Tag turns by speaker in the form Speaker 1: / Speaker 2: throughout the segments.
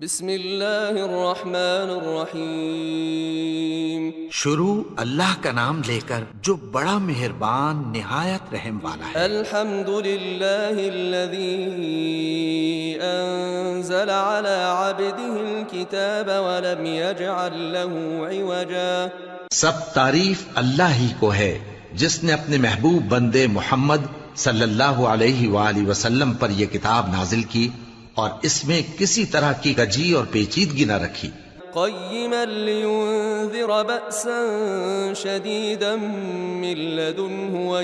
Speaker 1: بسم اللہ الرحمن الرحیم۔
Speaker 2: شروع اللہ کا نام لے کر جو بڑا مہربان نہایت رحم والا ہے۔
Speaker 1: الحمد للہ الذی انزل على عبده الكتاب ولم يجعل له عوجا۔
Speaker 2: سب تعریف اللہ ہی کو ہے جس نے اپنے محبوب بندے محمد صلی اللہ علیہ وآلہ وسلم پر یہ کتاب نازل کی اور اس میں کسی طرح کی کجی اور پیچیدگی نہ رکھی۔
Speaker 1: قیما لینذر بأسا شدیدا من لدنه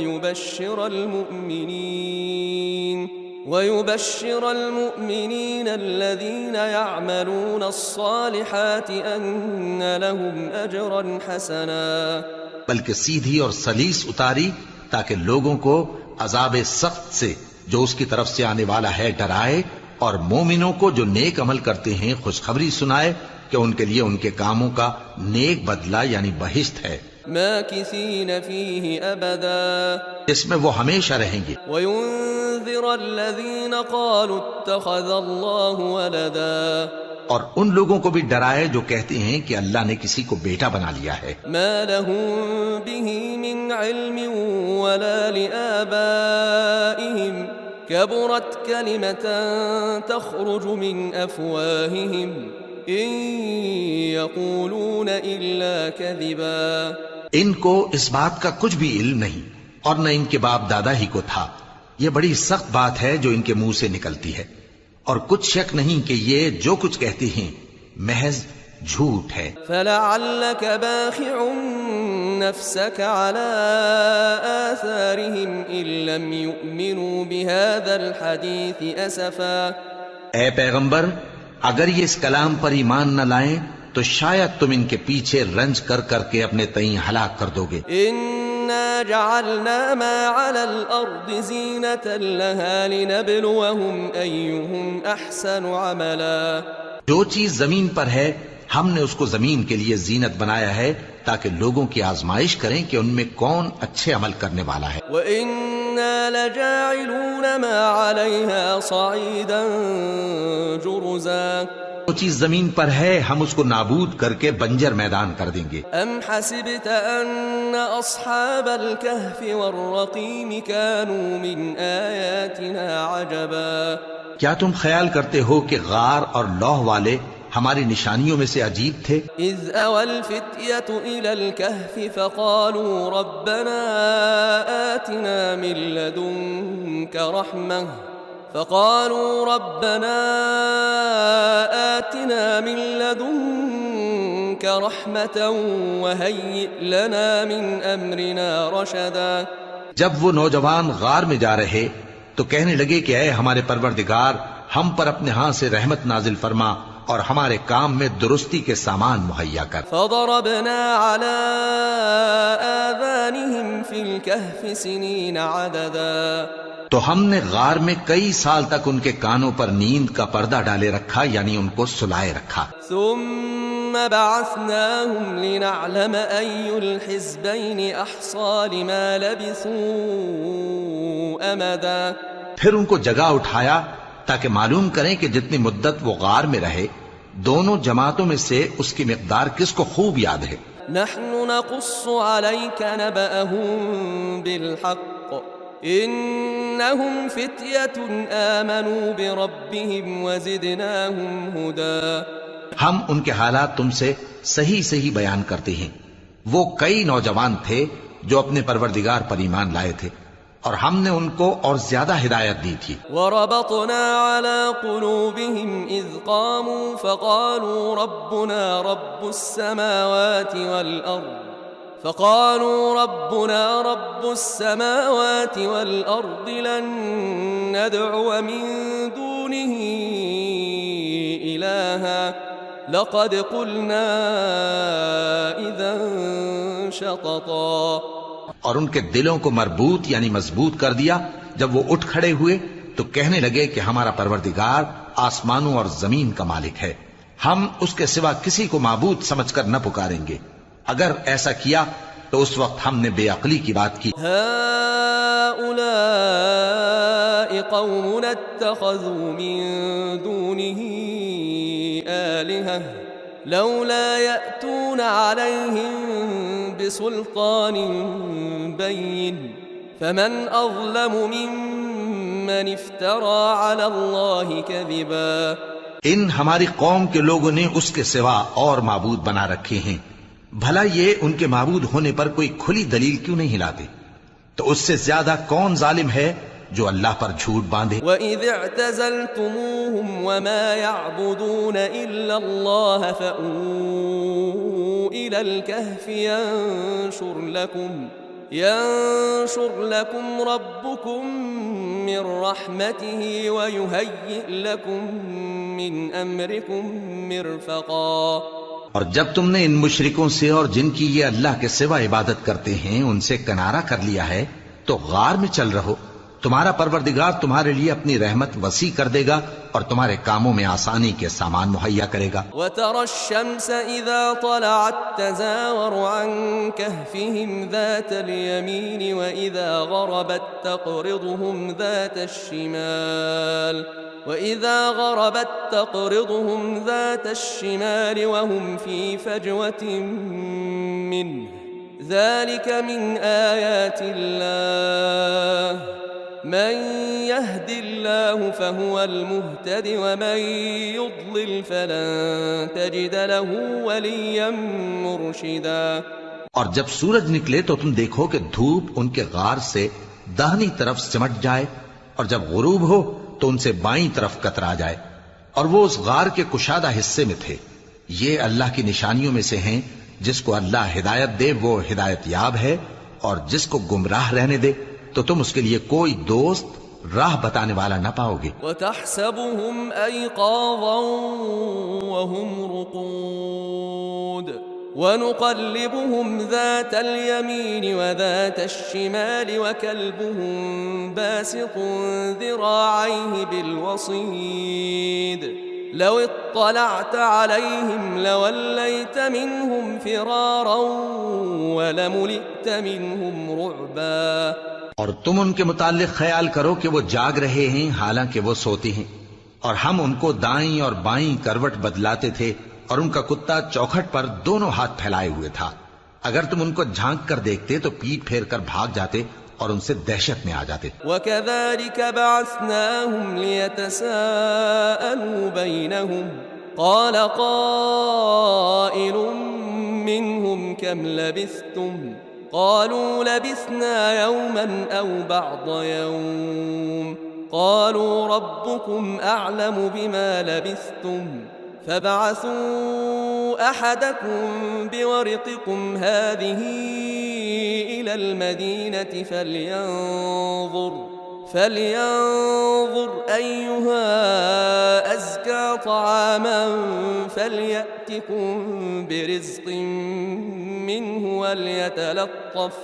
Speaker 1: ويبشر المؤمنين الذين يعملون الصالحات أن لهم أجرا حسنا۔
Speaker 2: بلکہ سیدھی اور سلیس اتاری تاکہ لوگوں کو عذاب سخت سے جو اس کی طرف سے آنے والا ہے ڈرائے، اور مومنوں کو جو نیک عمل کرتے ہیں خوشخبری سنائے کہ ان کے لیے ان کے کاموں کا نیک بدلہ یعنی بہشت ہے،
Speaker 1: ماکثین فیہ ابدا،
Speaker 2: اس میں وہ ہمیشہ رہیں گے۔
Speaker 1: وینذر الذین قالوا اتخذ اللہ ولدا،
Speaker 2: اور ان لوگوں کو بھی ڈرائے جو کہتے ہیں کہ اللہ نے کسی کو بیٹا بنا لیا ہے۔
Speaker 1: ما لهم به من علم ولا لآبائهم كبرت كلمة تخرج من أفواههم إن يقولون إلا كذبا۔
Speaker 2: ان کو اس بات کا کچھ بھی علم نہیں اور نہ ان کے باپ دادا ہی کو تھا۔ یہ بڑی سخت بات ہے جو ان کے منہ سے نکلتی ہے، اور کچھ شک نہیں کہ یہ جو کچھ کہتے ہیں محض جھوٹ ہے۔
Speaker 1: فلعلك باخع نفسك على آثارهم إن لم يؤمنوا بهذا الحديث أسفا۔
Speaker 2: اے پیغمبر، اگر یہ اس کلام پر ایمان نہ لائیں تو شاید تم ان کے پیچھے رنج کر کر کے اپنے تئیں ہلاک کر دو گے۔
Speaker 1: إنا جعلنا ما على الأرض زينة لها لنبلوهم أيهم أحسن عملا۔
Speaker 2: جو چیز زمین پر ہے ہم نے اس کو زمین کے لیے زینت بنایا ہے تاکہ لوگوں کی آزمائش کریں کہ ان میں کون اچھے عمل کرنے والا ہے۔
Speaker 1: وَإِنَّا لَجَاعِلُونَ مَا عَلَيْهَا صَعِيدًا جُرُزًا۔
Speaker 2: جو چیز زمین پر ہے ہم اس کو نابود کر کے بنجر میدان کر دیں گے۔
Speaker 1: أَمْ حَسِبْتَ أَنَّ أَصْحَابَ الْكَهْفِ وَالرَّقِيمِ كَانُوا مِنْ آيَاتِنَا عَجَبًا۔
Speaker 2: کیا تم خیال کرتے ہو کہ غار اور لوح والے ہماری نشانیوں میں سے عجیب تھے؟
Speaker 1: إِذْ أَوَى الْفِتْيَةُ إِلَى الْكَهْفِ فَقَالُوا رَبَّنَا آتِنَا مِن لَّدُنكَ رَحْمَةً وَهَيِّئْ لَنَا مِنْ أَمْرِنَا رَشَدًا۔
Speaker 2: جب وہ نوجوان غار میں جا رہے تو کہنے لگے کہ اے ہمارے پروردگار، ہم پر اپنے ہاں سے رحمت نازل فرما اور ہمارے کام میں درستی کے سامان مہیا کر۔
Speaker 1: فضربنا على آذانهم في الكهف سنين عددا۔
Speaker 2: تو ہم نے غار میں کئی سال تک ان کے کانوں پر نیند کا پردہ ڈالے رکھا، یعنی ان کو سلائے رکھا۔
Speaker 1: ثم بعثناهم لنعلم أي الحزبين أحصى لما لبثوا أمدا۔
Speaker 2: پھر ان کو جگہ اٹھایا تاکہ معلوم کریں کہ جتنی مدت وہ غار میں رہے دونوں جماعتوں میں سے اس کی مقدار کس کو خوب یاد ہے۔
Speaker 1: نحن نقص عليك نبأهم بالحق إنهم فتية آمنوا بربهم وزدناهم هدى۔
Speaker 2: ہم ان کے حالات تم سے صحیح صحیح بیان کرتے ہیں۔ وہ کئی نوجوان تھے جو اپنے پروردگار پر ایمان لائے تھے اور ہم نے ان کو اور زیادہ ہدایت دی تھی۔
Speaker 1: وَرَبَطْنَا عَلَى قُلُوبِهِمْ إِذْ قَامُوا فَقَالُوا رَبُّنَا رَبُّ السَّمَاوَاتِ وَالْأَرْضِ لَن نَّدْعُوَ مِن دُونِهِ إِلَٰهًا لَقَدْ قُلْنَا إِذًا شَطَطًا۔
Speaker 2: اور ان کے دلوں کو مربوط یعنی مضبوط کر دیا۔ جب وہ اٹھ کھڑے ہوئے تو کہنے لگے کہ ہمارا پروردگار آسمانوں اور زمین کا مالک ہے، ہم اس کے سوا کسی کو معبود سمجھ کر نہ پکاریں گے۔ اگر ایسا کیا تو اس وقت ہم نے بے عقلی کی بات کی۔
Speaker 1: هؤلاء قومنا اتخذوا من دونه آلهة لولا يأتون عليهم بسلطان بين فمن أظلم ممن افترى على الله كذبا.
Speaker 2: ان ہماری قوم کے لوگوں نے اس کے سوا اور معبود بنا رکھے ہیں، بھلا یہ ان کے معبود ہونے پر کوئی کھلی دلیل کیوں نہیں لاتے؟ تو اس سے زیادہ کون ظالم ہے جو اللہ پر جھوٹ باندھے؟
Speaker 1: وَإِذِ اعْتَزَلْتُمُوهُمْ وَمَا يَعْبُدُونَ إِلَّا اللَّهَ فَأْوُوا إِلَى الْكَهْفِ ينشر لكم ربكم من رحمته ويهيئ لكم من أمركم مرفقا.
Speaker 2: اور جب تم نے ان مشرکوں سے اور جن کی یہ اللہ کے سوا عبادت کرتے ہیں ان سے کنارہ کر لیا ہے تو غار میں چل رہو، تمہارا پروردگار تمہارے لیے اپنی رحمت وسیع کر دے گا اور تمہارے کاموں میں آسانی کے سامان مہیا کرے گا.
Speaker 1: وَتَرَى الشَّمْسَ إِذَا طَلَعَتْ تَزَاوَرُ عَنْ كَهْفِهِمْ ذَاتَ الْيَمِينِ وَإِذَا غَرَبَتْ تَقْرِضُهُمْ ذَاتَ الشِّمَالِ وَهُمْ فِي فَجْوَةٍ مِّنْهُ ذَلِكَ مِنْ آيَاتِ اللَّهِ من يهد الله فهو المهتد ومن يضلل فلن تجد له وليا مرشدا.
Speaker 2: اور جب سورج نکلے تو تم دیکھو کہ دھوپ ان کے غار سے داہنی طرف سمٹ جائے اور جب غروب ہو تو ان سے بائیں طرف کترا جائے اور وہ اس غار کے کشادہ حصے میں تھے. یہ اللہ کی نشانیوں میں سے ہیں، جس کو اللہ ہدایت دے وہ ہدایت یاب ہے اور جس کو گمراہ رہنے دے تو تم اس کے لیے کوئی دوست راہ بتانے والا نہ پاؤ گے.
Speaker 1: وَتَحْسَبُهُمْ أَيْقَاظًا وَهُمْ رُقُودٌ وَنُقَلِّبُهُمْ ذَاتَ الْيَمِينِ وَذَاتَ الشِّمَالِ وَكَلْبُهُمْ بَاسِطٌ ذِرَاعَيْهِ بِالْوَصِيدِ لَوِ اطَّلَعْتَ عَلَيْهِمْ لَوَلَّيْتَ مِنْهُمْ فِرَارًا وَلَمُلِئْتَ مِنْهُمْ رُعْبًا.
Speaker 2: اور تم ان کے متعلق خیال کرو کہ وہ جاگ رہے ہیں حالانکہ وہ سوتے ہیں، اور ہم ان کو دائیں اور بائیں کروٹ بدلاتے تھے اور ان کا کتا چوکھٹ پر دونوں ہاتھ پھیلائے ہوئے تھا. اگر تم ان کو جھانک کر دیکھتے تو پیٹ پھیر کر بھاگ جاتے اور ان سے دہشت میں آ جاتے.
Speaker 1: وَكَذَلِكَ بَعَثْنَاهُمْ لِيَتَسَاءَلُوا بَيْنَهُمْ قَالَ قَائِلٌ مِّنْهُمْ كَمْ لَبِثْتُمْ قالوا لبثنا يوما أو بعض يوم قالوا ربكم أعلم بما لبثتم فابعثوا أحدكم بورقكم هذه إلى المدينة فلينظر أيها أزكى طعاما فليأتكم برزق منه وليتلطف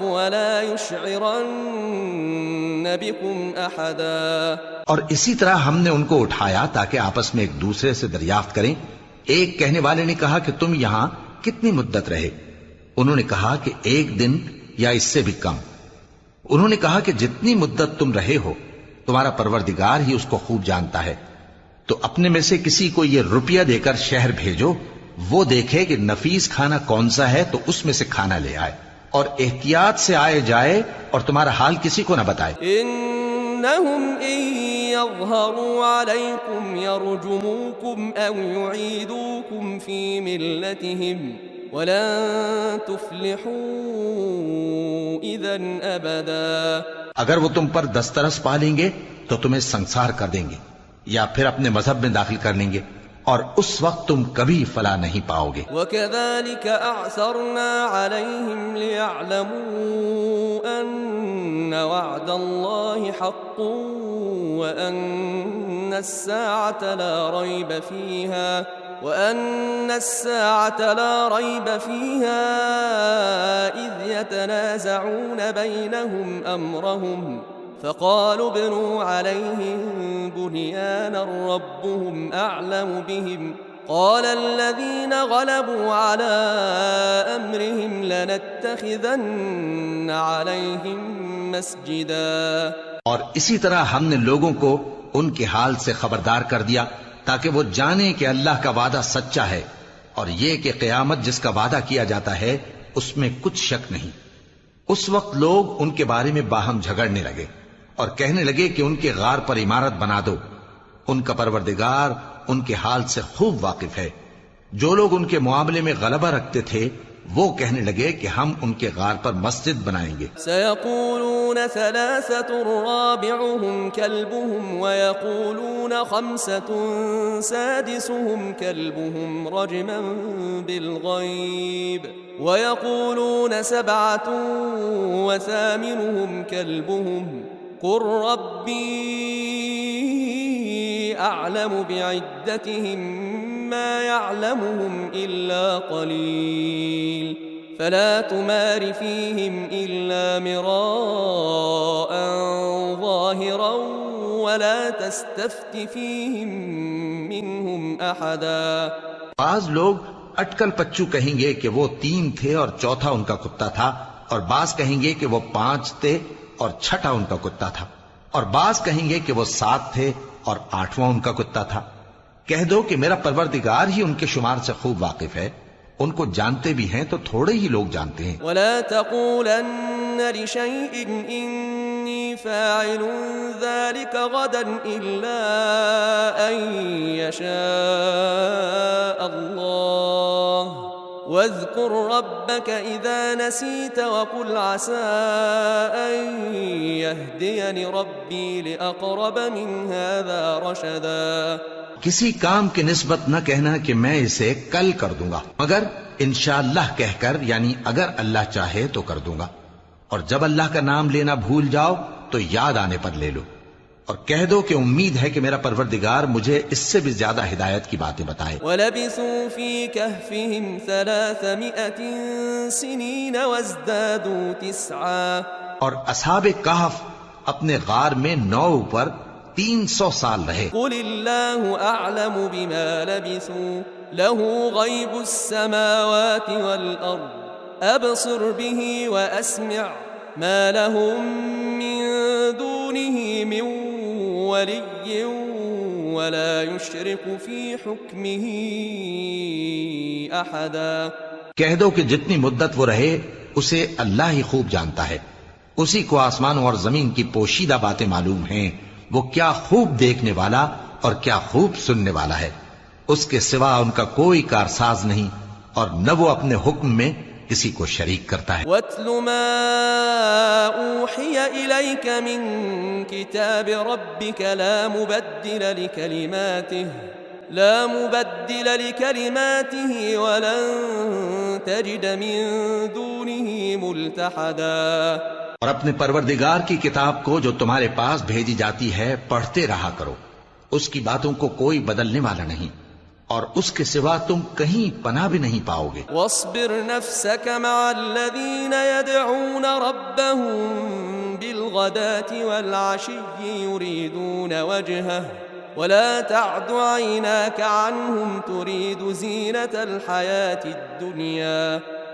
Speaker 1: ولا يشعرن بكم أحدا.
Speaker 2: اور اسی طرح ہم نے ان کو اٹھایا تاکہ آپس میں ایک دوسرے سے دریافت کریں. ایک کہنے والے نے کہا کہ تم یہاں کتنی مدت رہے؟ انہوں نے کہا کہ 1 دن یا اس سے بھی کم. انہوں نے کہا کہ جتنی مدت تم رہے ہو تمہارا پروردگار ہی اس کو خوب جانتا ہے. تو اپنے میں سے کسی کو یہ روپیہ دے کر شہر بھیجو، وہ دیکھے کہ نفیس کھانا کون سا ہے تو اس میں سے کھانا لے آئے، اور احتیاط سے آئے جائے اور تمہارا حال کسی کو نہ بتائے.
Speaker 1: انہم ان یظہروا علیکم یرجموکم او یعیدوکم فی ملتہم ولن تفلحوا اذن ابدا.
Speaker 2: اگر وہ تم پر دسترس پا لیں گے تو تمہیں سنسار کر دیں گے یا پھر اپنے مذہب میں داخل کر لیں گے، اور اس وقت تم کبھی فلاح نہیں پاؤ گے.
Speaker 1: وَكَذَلِكَ أَعْثَرْنَا عَلَيْهِمْ لِيَعْلَمُوا أَنَّ وَعْدَ اللَّهِ حَقٌّ وَأَنَّ السَّاعَةَ لَا رَيْبَ فِيهَا إِذْ يَتَنَازَعُونَ بَيْنَهُمْ أَمْرَهُمْ فقالوا ابنوا عليهم بنيانا ربهم أعلم بهم قال الذين غلبوا على أمرهم لنتخذن عليهم مسجدا.
Speaker 2: اور اسی طرح ہم نے لوگوں کو ان کے حال سے خبردار کر دیا تاکہ وہ جانے کہ اللہ کا وعدہ سچا ہے اور یہ کہ قیامت جس کا وعدہ کیا جاتا ہے اس میں کچھ شک نہیں۔ اس وقت لوگ ان کے بارے میں باہم جھگڑنے لگے اور کہنے لگے کہ ان کے غار پر عمارت بنا دو۔ ان کا پروردگار ان کے حال سے خوب واقف ہے۔ جو لوگ ان کے معاملے میں غلبہ رکھتے تھے وہ کہنے لگے کہ ہم ان کے غار پر مسجد بنائیں گے۔
Speaker 1: سيقولون ثلاثة رابعهم كلبهم ويقولون خمسة سادسهم كلبهم رجما بالغيب ويقولون سبعة وثامنهم كلبهم قل ربي أعلم بعدتهم ما يعلمهم إلا قليل فلا تمار فيهم إلا مراء ظاهرا ولا تستفت فيهم منهم أحدا۔
Speaker 2: بعض لوگ اٹکل پچو کہیں گے کہ وہ 3 تھے اور چوتھا ان کا کتا تھا، اور بعض کہیں گے کہ وہ 5 تھے اور چھٹا ان کا کتا تھا، اور بعض کہیں گے کہ وہ 7 تھے اور 8واں ان کا کتا تھا۔ کہہ دو کہ میرا پروردگار ہی ان کے شمار سے خوب واقف ہے، ان کو جانتے بھی ہیں تو تھوڑے ہی لوگ جانتے ہیں۔
Speaker 1: ولا تقولن لشيء إني فاعل ذلك غدا إلا أن يشاء الله واذكر ربك إذا نسيت وقل عسى أن يهديني ربي لأقرب من هذا رشدا۔
Speaker 2: کسی کام کی نسبت نہ کہنا کہ میں اسے کل کر دوں گا، مگر انشاءاللہ کہہ کر، یعنی اگر اللہ چاہے تو کر دوں گا، اور جب اللہ کا نام لینا بھول جاؤ تو یاد آنے پر لے لو، اور کہہ دو کہ امید ہے کہ میرا پروردگار مجھے اس سے بھی زیادہ ہدایت کی باتیں بتائے۔
Speaker 1: وَلَبِثُوا فِي كَهْفِهِمْ 300 سِنِينَ وَازْدَادُوا 9۔
Speaker 2: اور اصحاب کہف اپنے غار میں 9 پر 300 سال رہے۔
Speaker 1: قل اللہ اعلم بما لبثوا له غیب السماوات والارض ابصر به واسمع ما لهم من دونه من ولی ولا يشرك في حكمه احدا۔
Speaker 2: کہہ دو کہ جتنی مدت وہ رہے اسے اللہ ہی خوب جانتا ہے، اسی کو آسمانوں اور زمین کی پوشیدہ باتیں معلوم ہیں، وہ کیا خوب دیکھنے والا اور کیا خوب سننے والا ہے۔ اس کے سوا ان کا کوئی کارساز نہیں، اور نہ وہ اپنے حکم میں کسی کو شریک کرتا ہے۔
Speaker 1: وَاتْلُ مَا أُوحِيَ إِلَيْكَ مِن كِتَابِ رَبِّكَ لَا مُبَدِّلَ لِكَلِمَاتِهِ وَلَن تَجِدَ مِن دُونِهِ مُلْتَحَدًا۔
Speaker 2: اور اپنے پروردگار کی کتاب کو جو تمہارے پاس بھیجی جاتی ہے پڑھتے رہا کرو، اس کی باتوں کو کوئی بدلنے والا نہیں، اور اس کے سوا تم کہیں پناہ بھی نہیں پاؤ گے۔
Speaker 1: واصبر نفسك مع الذين يدعون ربهم بالغداة والعشي يريدون وجهه ولا تعد عيناك عنهم تريد زينة الحياة الدنيا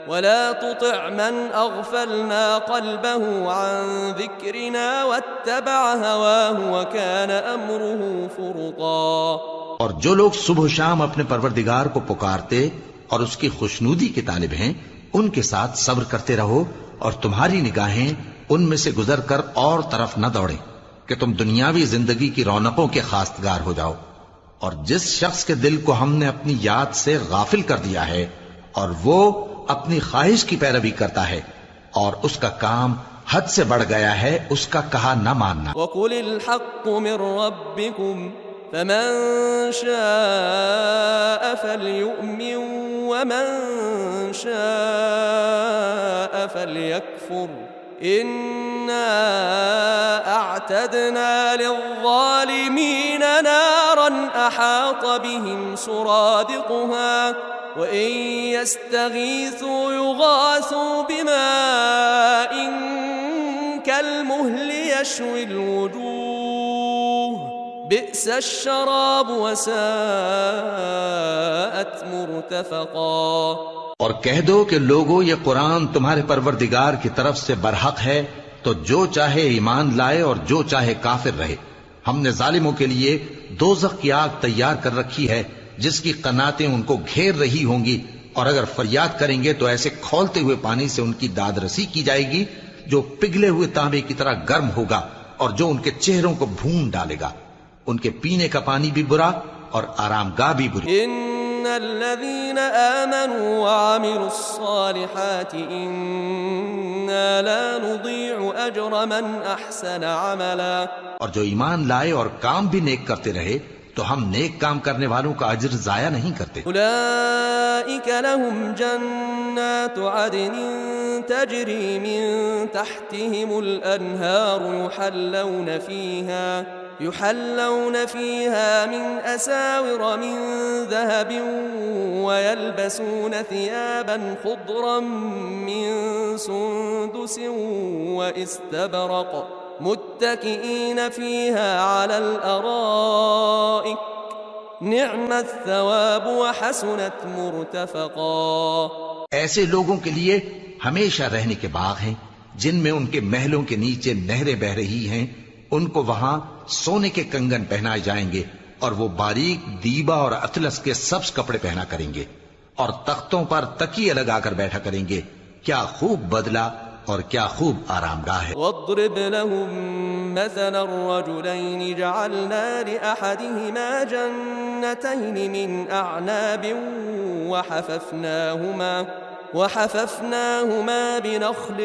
Speaker 1: ولا تطع من أغفلنا قلبه عن ذكرنا واتبع هواه وكان أمره فرطا۔
Speaker 2: اور جو لوگ صبح و شام اپنے پروردگار کو پکارتے اور اس کی خوشنودی کے طالب ہیں ان کے ساتھ صبر کرتے رہو، اور تمہاری نگاہیں ان میں سے گزر کر اور طرف نہ دوڑیں کہ تم دنیاوی زندگی کی رونقوں کے خواستگار ہو جاؤ۔ اور جس شخص کے دل کو ہم نے اپنی یاد سے غافل کر دیا ہے اور وہ اپنی خواہش کی پیروی کرتا ہے اور اس کا کام حد سے بڑھ گیا ہے، اس کا کہا نہ ماننا۔
Speaker 1: وَقُلِ الْحَقُّ مِن رَّبِّكُمْ فَمَن شَاءَ فَلْيُؤْمِن وَمَن شَاءَ فَلْيَكْفُرْ إِنَّا أَعْتَدْنَا لِلظَّالِمِينَ نَارًا أَحَاطَ بِهِمْ سُرَادِقُهَا وَإِن يَسْتَغِيثُوا يُغَاثُوا بِمَاءٍ كَالْمُهْلِ يَشْوِي الْوُجُوهَ بِئْسَ الشَّرَابُ وَسَاءَتْ مُرْتَفَقًا۔
Speaker 2: اور کہہ دو کہ لوگو یہ قرآن تمہارے پروردگار کی طرف سے برحق ہے، تو جو چاہے ایمان لائے اور جو چاہے کافر رہے۔ ہم نے ظالموں کے لیے دوزخ کی آگ تیار کر رکھی ہے جس کی قناتیں ان کو گھیر رہی ہوں گی، اور اگر فریاد کریں گے تو ایسے کھولتے ہوئے پانی سے ان کی داد رسی کی جائے گی جو پگھلے ہوئے تانبے کی طرح گرم ہوگا اور جو ان کے چہروں کو بھون ڈالے گا۔ ان کے پینے کا پانی بھی برا اور آرام گاہ بھی بری۔
Speaker 1: ان الذين آمنوا وعملوا الصالحات انا لا نضيع اجر من احسن عملا،
Speaker 2: اور جو ایمان لائے اور کام بھی نیک کرتے رہے تو ہم نیک کام کرنے والوں کا اجر ضائع نہیں کرتے۔
Speaker 1: اولئك لهم جنات عدن تجري من تحتهم الانهار يحلون فيها من أساور من ذهب ويلبسون ثيابا خضرا من سندس واستبرق متكئين فيها على الأرائك نعم الثواب وحسنت مرتفقا۔
Speaker 2: ایسے لوگوں کے لیے ہمیشہ رہنے کے باغ ہیں جن میں ان کے محلوں کے نیچے نہریں بہ رہی ہیں، ان کو وہاں سونے کے کنگن پہنائے جائیں گے اور وہ باریک دیبا اور اطلس کے سبز کپڑے پہنا کریں گے اور تختوں پر تکیے لگا کر بیٹھا کریں گے۔ کیا خوب بدلہ اور کیا خوب آرام گاہ ہے۔
Speaker 1: واضرب لهم مثلا الرجلين جعلنا لأحدهما جنتين من أعناب وحففناهما بنخل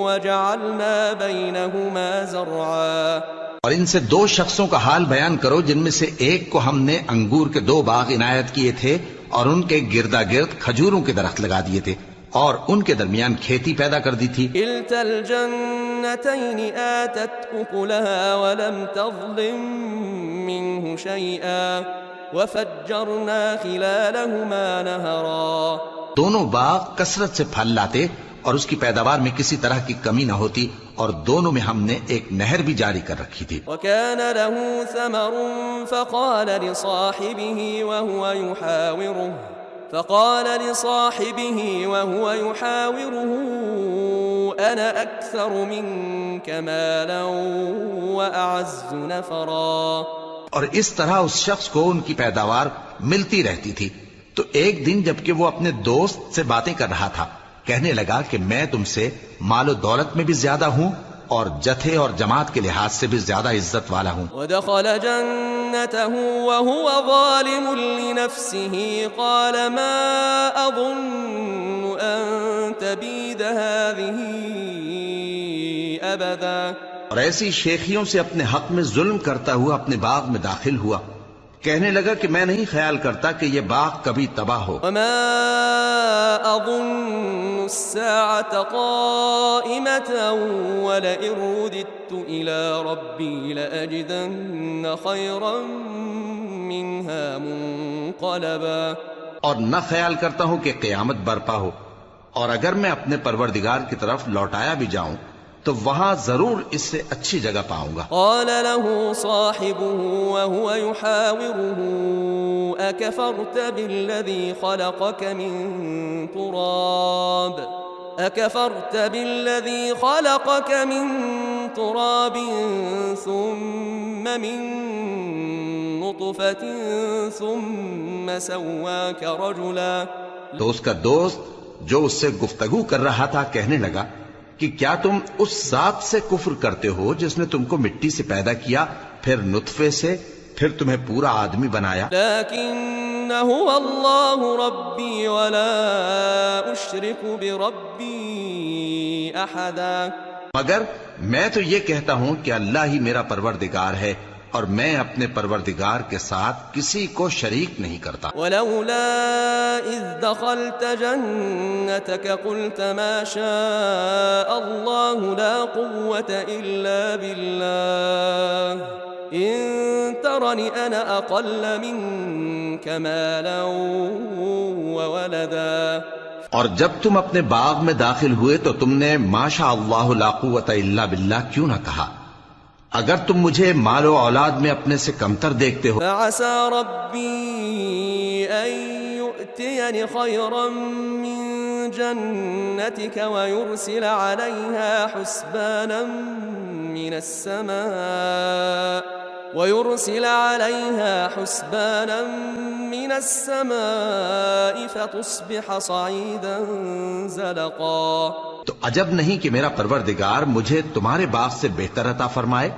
Speaker 1: وجعلنا بينهما زرعا۔
Speaker 2: اور ان سے دو شخصوں کا حال بیان کرو جن میں سے ایک کو ہم نے انگور کے 2 باغ عنایت کیے تھے اور ان کے گردا گرد کھجوروں کے درخت لگا دیے تھے اور ان کے درمیان کھیتی پیدا کر دی تھی۔
Speaker 1: كلتا الجنتين آتت أكلها ولم تظلم منه شيئا وفجرنا خلالهما نهرا۔
Speaker 2: دونوں باغ کثرت سے پھل لاتے اور اس کی پیداوار میں کسی طرح کی کمی نہ ہوتی، اور دونوں میں ہم نے ایک نہر بھی جاری کر رکھی تھی۔
Speaker 1: وكان له ثمر فقال لصاحبه وهو يحاوره أنا أكثر منك مالا وأعز نفرا۔
Speaker 2: اور اس طرح اس شخص کو ان کی پیداوار ملتی رہتی تھی، تو ایک دن جبکہ وہ اپنے دوست سے باتیں کر رہا تھا کہنے لگا کہ میں تم سے مال و دولت میں بھی زیادہ ہوں اور جتھے اور جماعت کے لحاظ سے بھی زیادہ عزت والا ہوں۔
Speaker 1: ودخل جنته وهو ظالم لنفسه قال ما أظن أن تبيد هذه أبدا۔
Speaker 2: اور ایسی شیخیوں سے اپنے حق میں ظلم کرتا ہوا اپنے باغ میں داخل ہوا، کہنے لگا کہ میں نہیں خیال کرتا کہ یہ باغ کبھی تباہ ہو۔
Speaker 1: وما أظن الساعة قائمة ولئن رددت إلى ربي لأجدن خيرا منها منقلبا۔
Speaker 2: اور نہ خیال کرتا ہوں کہ قیامت برپا ہو، اور اگر میں اپنے پروردگار کی طرف لوٹایا بھی جاؤں تو وہاں ضرور اس سے اچھی جگہ پاؤں گا۔
Speaker 1: قال له صاحبه وهو يحاوره أكفرت بالذي خلقك من تراب ثم من نطفة ثم سواك رجلا۔
Speaker 2: تو اس کا دوست جو اس سے گفتگو کر رہا تھا کہنے لگا کہ کیا تم اس ذات سے کفر کرتے ہو جس نے تم کو مٹی سے پیدا کیا، پھر نطفے سے، پھر تمہیں پورا آدمی بنایا؟
Speaker 1: لیکن هو اللہ ربی ولا اشرک بربی احدا۔ مگر
Speaker 2: میں تو یہ کہتا ہوں کہ اللہ ہی میرا پروردگار ہے اور میں اپنے پروردگار کے ساتھ کسی کو شریک نہیں کرتا۔
Speaker 1: ولولا اذ دخلت جنتك قلت ما شاء الله لا قوة الا بالله ان ترني انا اقل منك مالا وولدا۔
Speaker 2: اور جب تم اپنے باغ میں داخل ہوئے تو تم نے ما شاء اللہ لا قوت الا باللہ کیوں نہ کہا؟ اگر تم مجھے مال و اولاد میں اپنے سے کمتر دیکھتے ہو۔
Speaker 1: فعسى ربي ان يؤتيني خيرا من جنتك ويرسل عليها حسبانا من السماء ويرسل عليها حسبانا من السماء فتصبح صعيدا زلقا.
Speaker 2: تو عجب نہیں کہ میرا پروردگار مجھے تمہارے باغ سے بہتر عطا فرمائے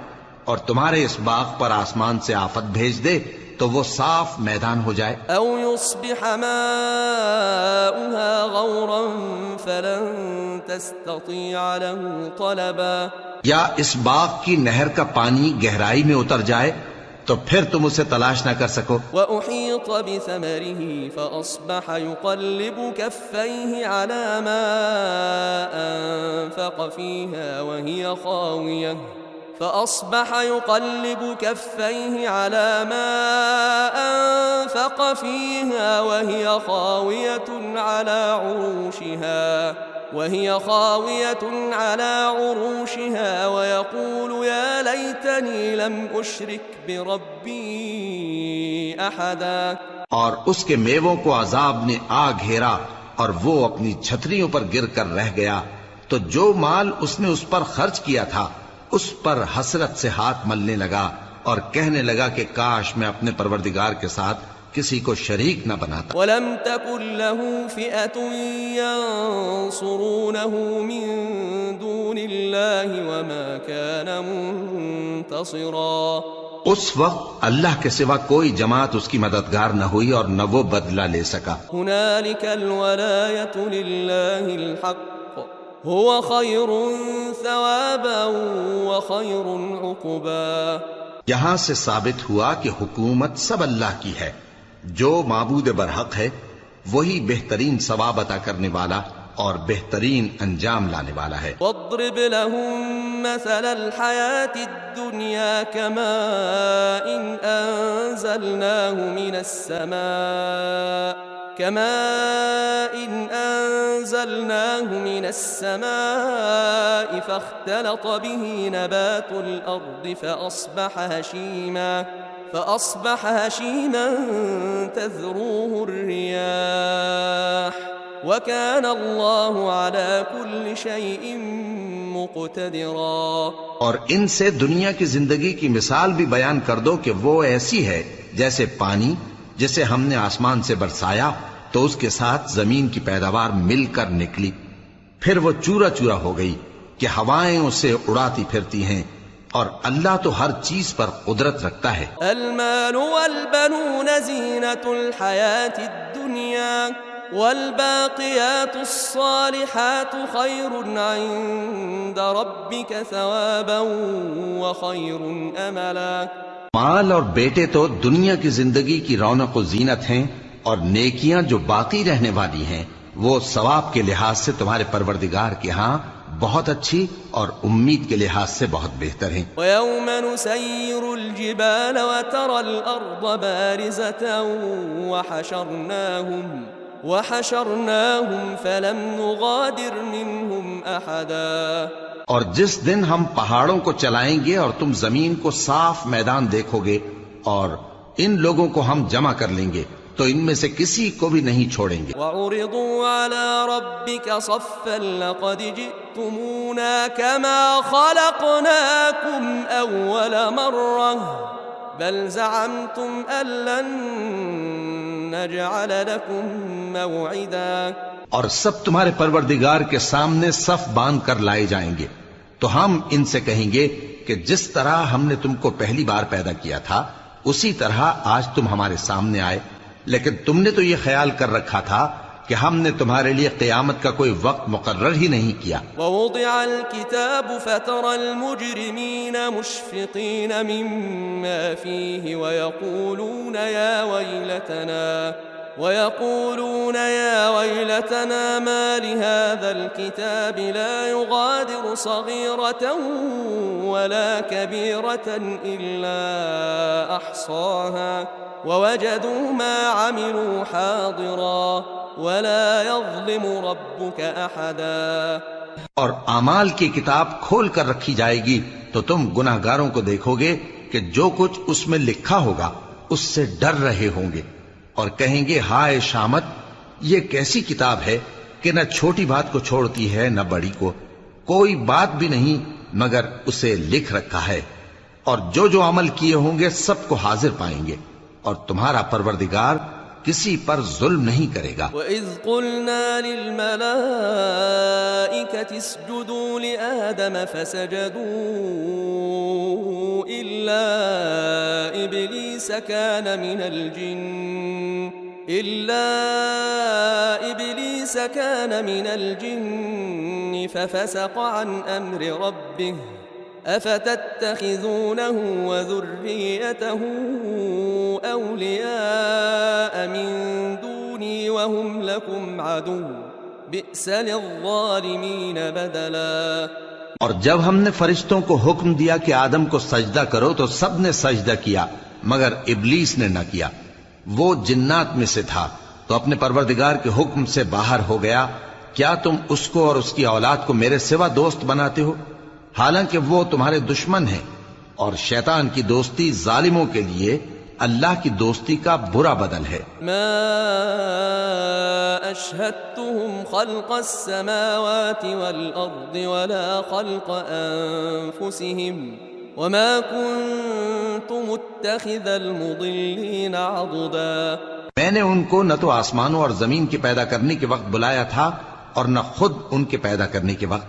Speaker 2: اور تمہارے اس باغ پر آسمان سے آفت بھیج دے تو وہ صاف میدان ہو جائے.
Speaker 1: او يصبح ماؤها غورا فلن تستطيع له طلبا.
Speaker 2: یا اس باغ کی نہر کا پانی گہرائی میں اتر جائے تو پھر تم اسے تلاش نہ کر سکو.
Speaker 1: وأحيط بثمره فأصبح يقلب كفيه على ما أنفق فيها وهي خاوية فأصبح يقلب كفيه على ما أنفق فيها وهي خاوية على عروشها ويقول يا ليتني لم أشرك بربي أحدا.
Speaker 2: اور اس کے میووں کو عذاب نے آ گھیرا اور وہ اپنی چھتریوں پر گر کر رہ گیا تو جو مال اس نے اس پر خرچ کیا تھا اس پر حسرت سے ہاتھ ملنے لگا اور کہنے لگا کہ کاش میں اپنے پروردگار کے ساتھ کسی کو شریک نہ بناتا.
Speaker 1: ولم تكن له فئة ينصرونه من دون الله وما كان منتصرا.
Speaker 2: اس وقت اللہ کے سوا کوئی جماعت اس کی مددگار نہ ہوئی اور نہ وہ بدلہ لے سکا.
Speaker 1: هنالك الولاية لله الحق هو خير ثوابا وخير عقبا.
Speaker 2: یہاں سے ثابت ہوا کہ حکومت سب اللہ کی ہے. جو معبود برحق ہے وہی بہترین ثواب عطا کرنے والا اور بہترین انجام لانے والا ہے.
Speaker 1: واضرب لهم مثل الحياة الدنيا كماء أنزلناه من السماء فاختلط به نبات الأرض فأصبح هشيما تذروه الرياح وكان الله على كل شيء مقتدرا.
Speaker 2: اور ان سے دنیا کی زندگی کی مثال بھی بیان کر دو کہ وہ ایسی ہے جیسے پانی جسے ہم نے آسمان سے برسایا تو اس کے ساتھ زمین کی پیداوار مل کر نکلی پھر وہ چورا چورا ہو گئی کہ ہوائیں اسے اڑاتی پھرتی ہیں اور اللہ تو ہر چیز پر قدرت رکھتا ہے.
Speaker 1: المال والبنون زینة الحیاة الدنیا والباقیات الصالحات خیر عند ربک ثوابا وخیر املا.
Speaker 2: مال اور بیٹے تو دنیا کی زندگی کی رونق و زینت ہیں اور نیکیاں جو باقی رہنے والی ہیں وہ ثواب کے لحاظ سے تمہارے پروردگار کے ہاں بہت اچھی اور امید کے لحاظ سے بہت بہتر ہیں.
Speaker 1: وَيَوْمَ نُسَيِّرُ الْجِبَالَ وَتَرَى الْأَرْضَ بَارِزَةً وَحَشَرْنَاهُمْ فَلَمْ نُغَادِرْ مِنْهُمْ أَحَدًا.
Speaker 2: اور جس دن ہم پہاڑوں کو چلائیں گے اور تم زمین کو صاف میدان دیکھو گے اور ان لوگوں کو ہم جمع کر لیں گے تو ان میں سے کسی کو بھی نہیں چھوڑیں گے.
Speaker 1: وَعُرِضُوا عَلَى رَبِّكَ صَفًّا لَقَدْ جِئْتُمُونَا كَمَا خَلَقْنَاكُمْ أَوَّلَ مَرَّةٍ بَلْ زَعَمْتُمْ أَن لَّن نَّجْعَلَ لَكُم مَّوْعِدًا.
Speaker 2: اور سب تمہارے پروردگار کے سامنے صف باندھ کر لائے جائیں گے تو ہم ان سے کہیں گے کہ جس طرح ہم نے تم کو پہلی بار پیدا کیا تھا اسی طرح آج تم ہمارے سامنے آئے لیکن تم نے تو یہ خیال کر رکھا تھا کہ ہم نے تمہارے لیے قیامت کا کوئی وقت مقرر ہی نہیں کیا.
Speaker 1: ووضع الكتاب فترى المجرمين مشفقين مما فيه ويقولون يا ويلتنا ما لهذا الكتاب لا يغادر صغيرة ولا كبيرة إلا أحصاها ووجدوا ما عملوا حاضرا ولا يظلم ربك أحدا.
Speaker 2: اور اعمال کی کتاب کھول کر رکھی جائے گی تو تم گناہگاروں کو دیکھو گے کہ جو کچھ اس میں لکھا ہوگا اس سے ڈر رہے ہوں گے اور کہیں گے ہائے شامت یہ کیسی کتاب ہے کہ نہ چھوٹی بات کو چھوڑتی ہے نہ بڑی کو کوئی بات بھی نہیں مگر اسے لکھ رکھا ہے اور جو عمل کیے ہوں گے سب کو حاضر پائیں گے، اور تمہارا پروردگار کسی پر ظلم نہیں کرے گا۔
Speaker 1: وَإِذْ قُلْنَا لِلْمَلَائِكَةِ اسْجُدُوا لِآدَمَ فَسَجَدُوا إِلَّا إِبْلِيسَ كَانَ مِنَ الْجِنِّ فَفَسَقَ عَنْ أَمْرِ رَبِّهِ أَفَتَتَّخِذُونَهُ وَذُرِّيَّتَهُ أَوْلِيَاءَ مِن دُونِي وَهُمْ لَكُمْ عَدُوٌّ بِئْسَ لِلظَّالِمِينَ بَدَلًا۔
Speaker 2: اور جب ہم نے فرشتوں کو حکم دیا کہ آدم کو سجدہ کرو تو سب نے سجدہ کیا مگر ابلیس نے نہ کیا، وہ جنات میں سے تھا تو اپنے پروردگار کے حکم سے باہر ہو گیا۔ کیا تم اس کو اور اس کی اولاد کو میرے سوا دوست بناتے ہو، حالانکہ وہ تمہارے دشمن ہیں، اور شیطان کی دوستی ظالموں کے لیے اللہ کی دوستی کا برا بدل ہے۔
Speaker 1: ما اشهدتهم خلق السماوات والارض ولا خلق انفسهم وما كنت متخذ المضلين عضدا۔
Speaker 2: میں نے ان کو نہ تو آسمانوں اور زمین کے پیدا کرنے کے وقت بلایا تھا اور نہ خود ان کے پیدا کرنے کے وقت،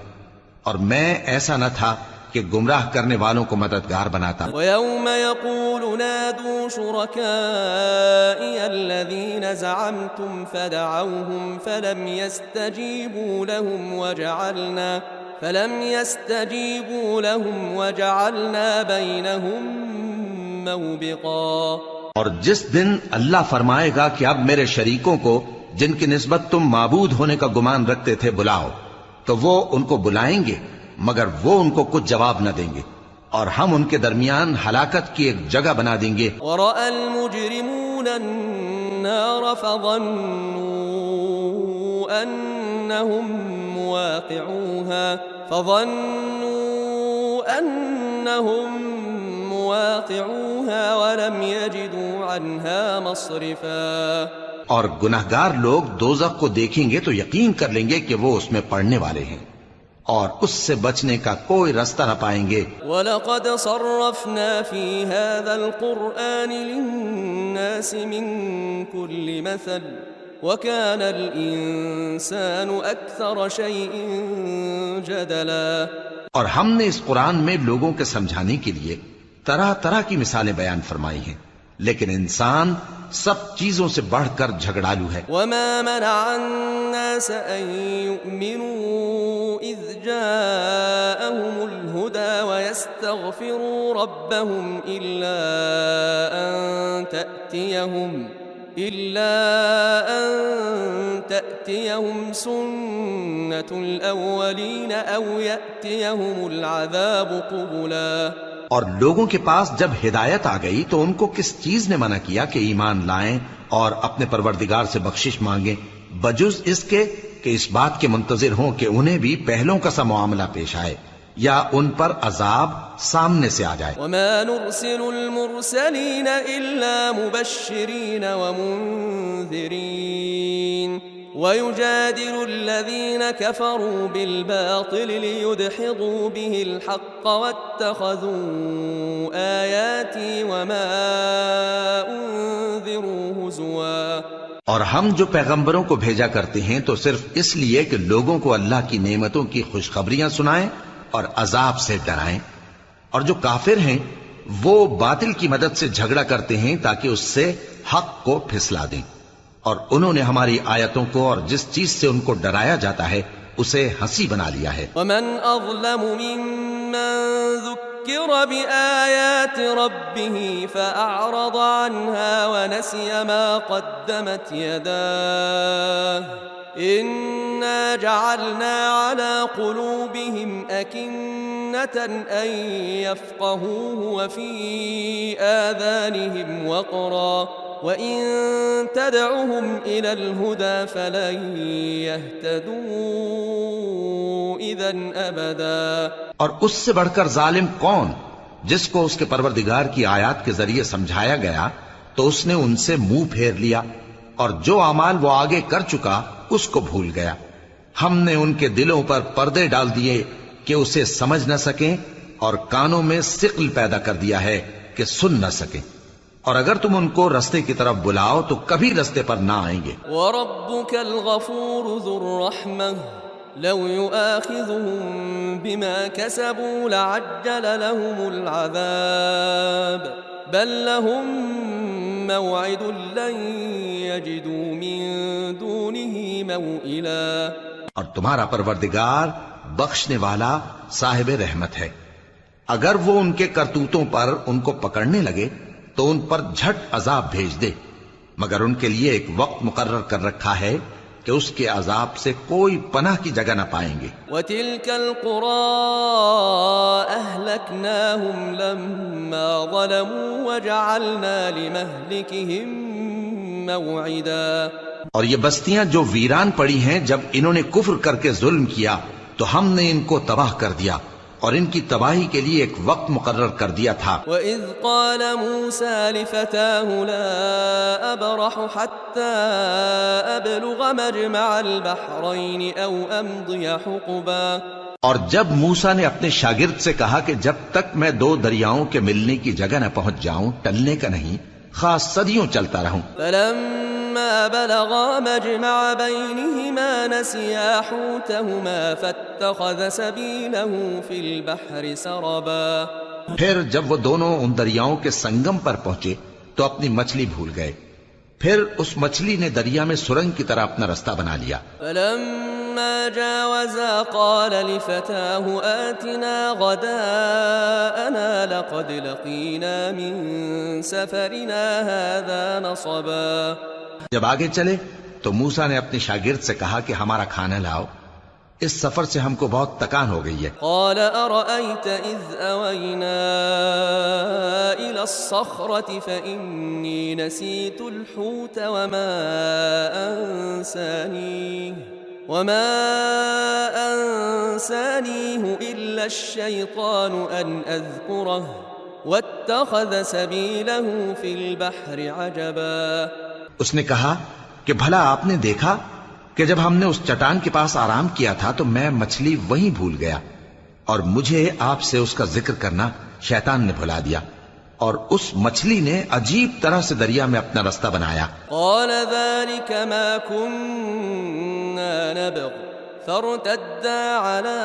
Speaker 2: اور میں ایسا نہ تھا کہ گمراہ کرنے والوں کو مددگار بناتا۔
Speaker 1: وَيَوْمَ يَقُولُ نَادُوا شُرَكَائِيَ الَّذِينَ زَعَمْتُمْ فَدَعَوْهُمْ فَلَمْ يَسْتَجِيبُوا لَهُمْ وَجَعَلْنَا بَيْنَهُمْ مَوْبِقًا۔
Speaker 2: اور جس دن اللہ فرمائے گا کہ اب میرے شریکوں کو جن کی نسبت تم معبود ہونے کا گمان رکھتے تھے بلاؤ، تو وہ ان کو بلائیں گے مگر وہ ان کو کچھ جواب نہ دیں گے، اور ہم ان کے درمیان ہلاکت کی ایک جگہ بنا دیں گے۔
Speaker 1: وَرَأَى الْمُجْرِمُونَ النَّارَ فَظَنُّوا أَنَّهُمْ مُوَاقِعُوهَا وَلَمْ يَجِدُوا عَنْهَا مَصْرِفًا۔
Speaker 2: اور گناہگار لوگ دوزخ کو دیکھیں گے تو یقین کر لیں گے کہ وہ اس میں پڑنے والے ہیں، اور اس سے بچنے کا کوئی رستہ نہ پائیں گے۔
Speaker 1: وَلَقَدْ صَرَّفْنَا فِي هَذَا الْقُرْآنِ لِلنَّاسِ مِنْ كُلِّ مَثَلٍ وَكَانَ الْإِنسَانُ أَكْثَرَ شَيْءٍ جَدَلًا۔
Speaker 2: اور ہم نے اس قرآن میں لوگوں کے سمجھانے کے لیے طرح طرح کی مثالیں بیان فرمائی ہیں، لیکن انسان سب چیزوں سے بڑھ کر جھگڑالو ہے۔
Speaker 1: وَمَا مَنَعَ النَّاسَ أَن يُؤْمِنُوا إِذْ جَاءَهُمُ الْهُدَى وَيَسْتَغْفِرُوا رَبَّهُمْ إِلَّا أَن تَأْتِيَهُمْ سُنَّةُ الْأَوَّلِينَ أَوْ يَأْتِيَهُمُ الْعَذَابُ قُبُلًا۔
Speaker 2: اور لوگوں کے پاس جب ہدایت آ گئی تو ان کو کس چیز نے منع کیا کہ ایمان لائیں اور اپنے پروردگار سے بخشش مانگیں، بجز اس کے کہ اس بات کے منتظر ہوں کہ انہیں بھی پہلوں کا سا معاملہ پیش آئے یا ان پر عذاب سامنے سے آ جائے۔
Speaker 1: وَمَا نُرْسِلُ الْمُرْسَلِينَ إِلَّا مُبَشِّرِينَ وَمُنذِرِينَ وَيُجَادِلُ الَّذِينَ كَفَرُوا بِالْبَاطِلِ لِيُدْحِضُوا بِهِ الْحَقَّ وَاتَّخَذُوا آيَاتِي وَمَا أُنذِرُوا هُزُوًا۔
Speaker 2: اور ہم جو پیغمبروں کو بھیجا کرتے ہیں تو صرف اس لیے کہ لوگوں کو اللہ کی نعمتوں کی خوشخبریاں سنائیں اور عذاب سے ڈرائیں، اور جو کافر ہیں وہ باطل کی مدد سے جھگڑا کرتے ہیں تاکہ اس سے حق کو پھسلا دیں، اور انہوں نے ہماری آیتوں کو اور جس چیز سے ان کو ڈرایا جاتا ہے اسے ہنسی بنا لیا ہے۔
Speaker 1: وَمَنْ أَظْلَمُ مِمَّنْ ذُكِّرَ بِآيَاتِ رَبِّهِ فَأَعْرَضَ عَنْهَا وَنَسِيَ مَا قَدَّمَتْ يَدَاهُ إِنَّا جَعَلْنَا عَلَى قُلُوبِهِمْ أَكِنَّةً أَن يَفْقَهُوهُ وَفِي آذَانِهِمْ وَقْرًا وَإِن تَدْعُهُمْ إِلَى الْهُدَى فَلَن يَهْتَدُوا إِذًا أَبَدًا۔
Speaker 2: اور اس سے بڑھ کر ظالم کون جس کو اس کے پروردگار کی آیات کے ذریعے سمجھایا گیا تو اس نے ان سے منہ پھیر لیا، اور جو اعمال وہ آگے کر چکا اس کو بھول گیا۔ ہم نے ان کے دلوں پر پردے ڈال دیے کہ اسے سمجھ نہ سکیں اور کانوں میں ثقل پیدا کر دیا ہے کہ سن نہ سکیں، اور اگر تم ان کو رستے کی طرف بلاؤ تو کبھی رستے پر نہ آئیں گے۔
Speaker 1: وَرَبُّكَ الْغَفُورُ ذُو الرَّحْمَةِ لَوْ يُؤَاخِذُهُم بِمَا كَسَبُوا لَعَجَّلَ لَهُمُ الْعَذَابَ بَل لَّهُم مَّوْعِدٌ لَّن يَجِدُوا مِن دُونِهِ مَوْئِلًا۔
Speaker 2: اور تمہارا پروردگار بخشنے والا صاحب رحمت ہے، اگر وہ ان کے کرتوتوں پر ان کو پکڑنے لگے تو ان پر جھٹ عذاب بھیج دے، مگر ان کے لیے ایک وقت مقرر کر رکھا ہے کہ اس کے عذاب سے کوئی پناہ کی جگہ نہ پائیں گے۔
Speaker 1: وَتِلْكَ الْقُرَىٰ أَهْلَكْنَاهُمْ لَمَّا ظَلَمُوا وَجَعَلْنَا لِمَهْلِكِهِم مَّوْعِدًا۔
Speaker 2: اور یہ بستیاں جو ویران پڑی ہیں، جب انہوں نے کفر کر کے ظلم کیا تو ہم نے ان کو تباہ کر دیا اور ان کی تباہی کے لیے ایک وقت مقرر کر دیا تھا۔
Speaker 1: وَإِذْ قَالَ مُوسَىٰ لِفَتَاهُ لَا أَبْرَحُ حَتَّىٰ أَبْلُغَ مَجْمَعَ الْبَحْرَيْنِ أَوْ أَمْضِيَ حُقُبًا۔
Speaker 2: اور جب موسیٰ نے اپنے شاگرد سے کہا کہ جب تک میں دو دریاؤں کے ملنے کی جگہ نہ پہنچ جاؤں ٹلنے کا نہیں، خاص صدیوں چلتا رہوں۔
Speaker 1: فَلَمَّا بَلَغَا مَجْمَعَ بَيْنِهِمَا نَسِيَا حُوتَهُمَا فَاتَّخَذَ سَبِيلَهُ فِي الْبَحْرِ سَرَبًا۔
Speaker 2: پھر جب وہ دونوں ان دریاؤں کے سنگم پر پہنچے تو اپنی مچھلی بھول گئے، پھر اس مچھلی نے دریا میں سرنگ کی طرح اپنا رستہ بنا لیا۔
Speaker 1: فَلَمَّا جَاوَزَا قَالَ لِفَتَاهُ آتِنَا غَدَاءَنَا لَقَدْ لَقِينَا مِن سَفَرِنَا هَٰذَا نَصَبًا۔
Speaker 2: جب آگے چلے تو موسیٰ نے اپنے شاگرد سے کہا کہ ہمارا کھانا لاؤ، اس سفر سے ہم کو بہت تکان ہو گئی ہے۔
Speaker 1: قال أرأيت إذ أوينا إلى الصخرة فإني نسيت الحوت وما أنسانيه إلا الشيطان أن أذكره واتخذ سبيله في البحر عجبا۔
Speaker 2: اس نے کہا کہ بھلا آپ نے دیکھا کہ جب ہم نے اس چٹان کے پاس آرام کیا تھا تو میں مچھلی وہیں بھول گیا، اور مجھے آپ سے اس کا ذکر کرنا شیطان نے بھلا دیا، اور اس مچھلی نے عجیب طرح سے دریا میں اپنا رستہ بنایا۔
Speaker 1: قال ذلك ما كنا نبغ فارتدا على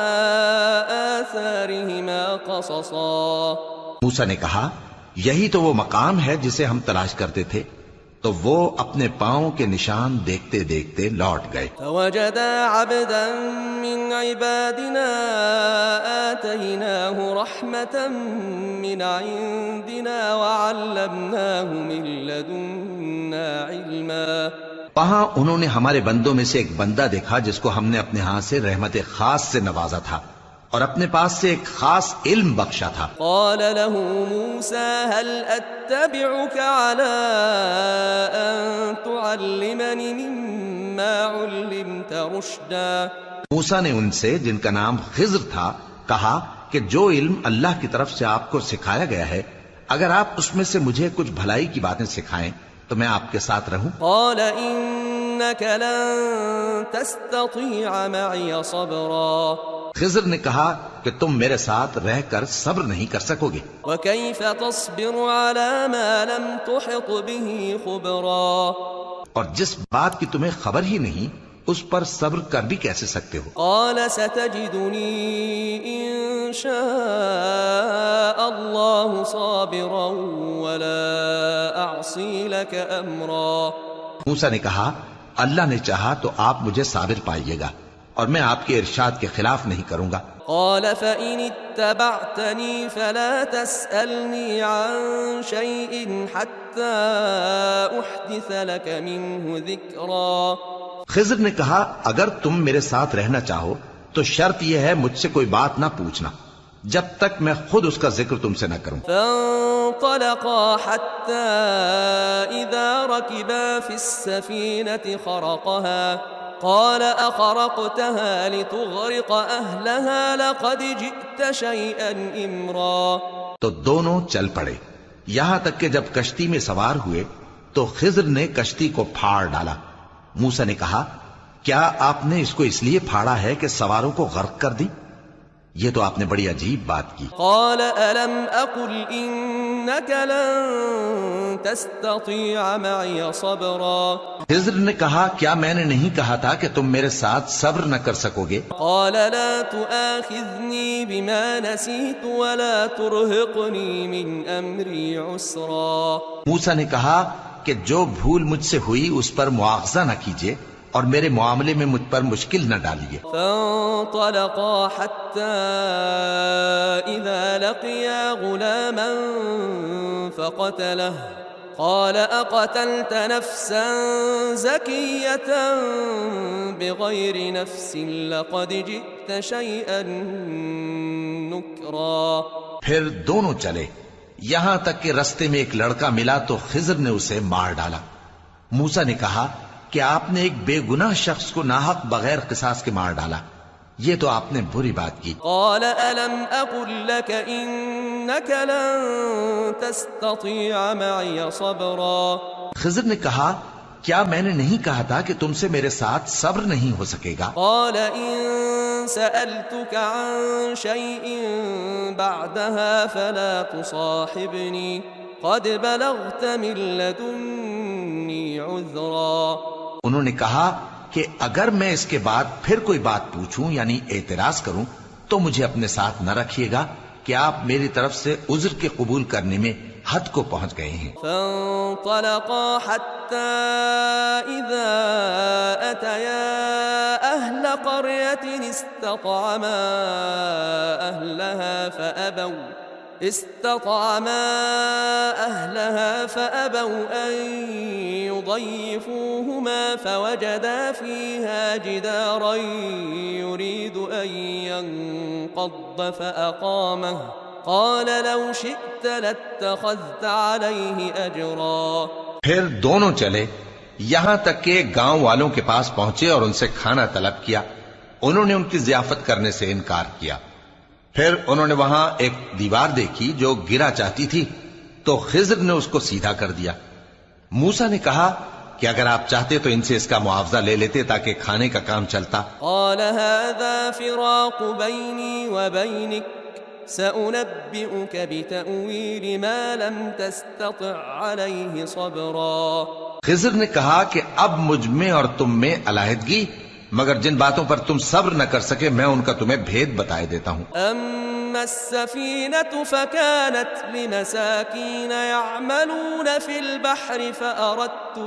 Speaker 1: آثارهما قصصا۔
Speaker 2: موسیٰ نے کہا یہی تو وہ مقام ہے جسے ہم تلاش کرتے تھے، تو وہ اپنے پاؤں کے نشان دیکھتے دیکھتے لوٹ گئے۔
Speaker 1: فوجدا عبدا من عبادنا آتيناه رحمة من عندنا وعلمناه من لدنا علما۔
Speaker 2: وہاں انہوں نے ہمارے بندوں میں سے ایک بندہ دیکھا جس کو ہم نے اپنے ہاں سے رحمت خاص سے نوازا تھا اور اپنے پاس سے ایک خاص علم بخشا تھا۔
Speaker 1: قال له موسى هل اتبعك على ان تعلمني مما علمت رشدا۔
Speaker 2: موسیٰ نے ان سے جن کا نام خضر تھا کہا کہ جو علم اللہ کی طرف سے آپ کو سکھایا گیا ہے، اگر آپ اس میں سے مجھے کچھ بھلائی کی باتیں سکھائیں تو میں آپ کے ساتھ رہوں۔
Speaker 1: قال انك لن تستطيع معي صبرا۔
Speaker 2: خضر نے کہا کہ تم میرے ساتھ رہ کر صبر نہیں کر سکو گے۔
Speaker 1: وكيف تصبر على ما لم تحط به خبرا۔
Speaker 2: اور جس بات کی تمہیں خبر ہی نہیں اس پر صبر کر بھی کیسے سکتے ہو؟
Speaker 1: قال ستجدني ان شاء الله صابرا ولا اعصي لك امرا۔
Speaker 2: موسیٰ نے کہا اللہ نے چاہا تو آپ مجھے صابر پائیے گا اور میں آپ کے ارشاد کے خلاف نہیں کروں گا۔
Speaker 1: قال فإن اتبعتني فلا تسألني عن شيء حتى أحدث لك منه ذكرا۔
Speaker 2: خضر نے کہا اگر تم میرے ساتھ رہنا چاہو تو شرط یہ ہے مجھ سے کوئی بات نہ پوچھنا جب تک میں خود اس کا ذکر تم سے نہ کروں۔
Speaker 1: فانطلقا حتى إذا ركبا في السفينة خرقها قال أخرقتها لتغرق أهلها لقد جئت شيئا إمرا۔
Speaker 2: تو دونوں چل پڑے یہاں تک کہ جب کشتی میں سوار ہوئے تو خضر نے کشتی کو پھاڑ ڈالا۔ موسیٰ نے کہا کیا آپ نے اس کو اس لیے پھاڑا ہے کہ سواروں کو غرق کر دی؟ یہ تو آپ نے بڑی عجیب بات کی.
Speaker 1: قال ألم أقل إنك لن تستطيع معي صبرا.
Speaker 2: خضر نے کہا کیا میں نے نہیں کہا تھا کہ تم میرے ساتھ صبر نہ کر سکو گے؟
Speaker 1: قال لا تؤاخذني بما نسيت ولا ترهقني من أمري عسرا.
Speaker 2: موسیٰ نے کہا کہ جو بھول مجھ سے ہوئی اس پر مواخذہ نہ کیجیے اور میرے معاملے میں مجھ پر مشکل نہ ڈالیے.
Speaker 1: فانطلقا حتى إذا لقيا غلاما فقتله قال أقتلت نفسا زكية بغير نفس لقد جئت شيئا نكرا.
Speaker 2: پھر دونوں چلے یہاں تک کہ رستے میں ایک لڑکا ملا تو خضر نے اسے مار ڈالا. موسیٰ نے کہا کہ آپ نے ایک بے گناہ شخص کو ناحق بغیر قصاص کے مار ڈالا، یہ تو آپ نے بری بات کی.
Speaker 1: قال ألم أقل لك إنك لن تستطيع معي صبرا.
Speaker 2: خضر نے کہا کیا میں نے نہیں کہا تھا کہ تم سے میرے ساتھ صبر نہیں ہو سکے گا؟
Speaker 1: قال إن سألتك عن شيء بعدها فلا تصاحبني قد بلغت من لدني عذرا.
Speaker 2: انہوں نے کہا کہ اگر میں اس کے بعد پھر کوئی بات پوچھوں یعنی اعتراض کروں تو مجھے اپنے ساتھ نہ رکھیے گا کہ آپ میری طرف سے عذر کے قبول کرنے میں حد کو پہنچ گئے ہیں.
Speaker 1: فانطلقا حتى إذا أتيا أهل قرية استطعما أهلها فأبوا أن يضيفوهما فوجدا فيها جدارا يريد أن ينقض فأقامه قال لو شئت لاتخذت عليه أجرا.
Speaker 2: پھر دونوں چلے یہاں تک کہ گاؤں والوں کے پاس پہنچے اور ان سے کھانا طلب کیا. انہوں نے ان کی ضیافت کرنے سے انکار کیا. پھر انہوں نے وہاں ایک دیوار دیکھی جو گرا چاہتی تھی تو خضر نے اس کو سیدھا کر دیا. موسیٰ نے کہا کہ اگر آپ چاہتے تو ان سے اس کا معاوضہ لے لیتے تاکہ کھانے کا کام چلتا.
Speaker 1: قال هذا فراق بيني وبينك سأنبئك بتأويل ما لم تستطع عليه صبرا.
Speaker 2: خضر نے کہا کہ اب مجھ میں اور تم میں علیحدگی، مگر جن باتوں پر تم صبر نہ کر سکے میں ان کا تمہیں بھید بتائے دیتا ہوں.
Speaker 1: أما السفينة فكانت لمساكين يعملون في البحر فأردت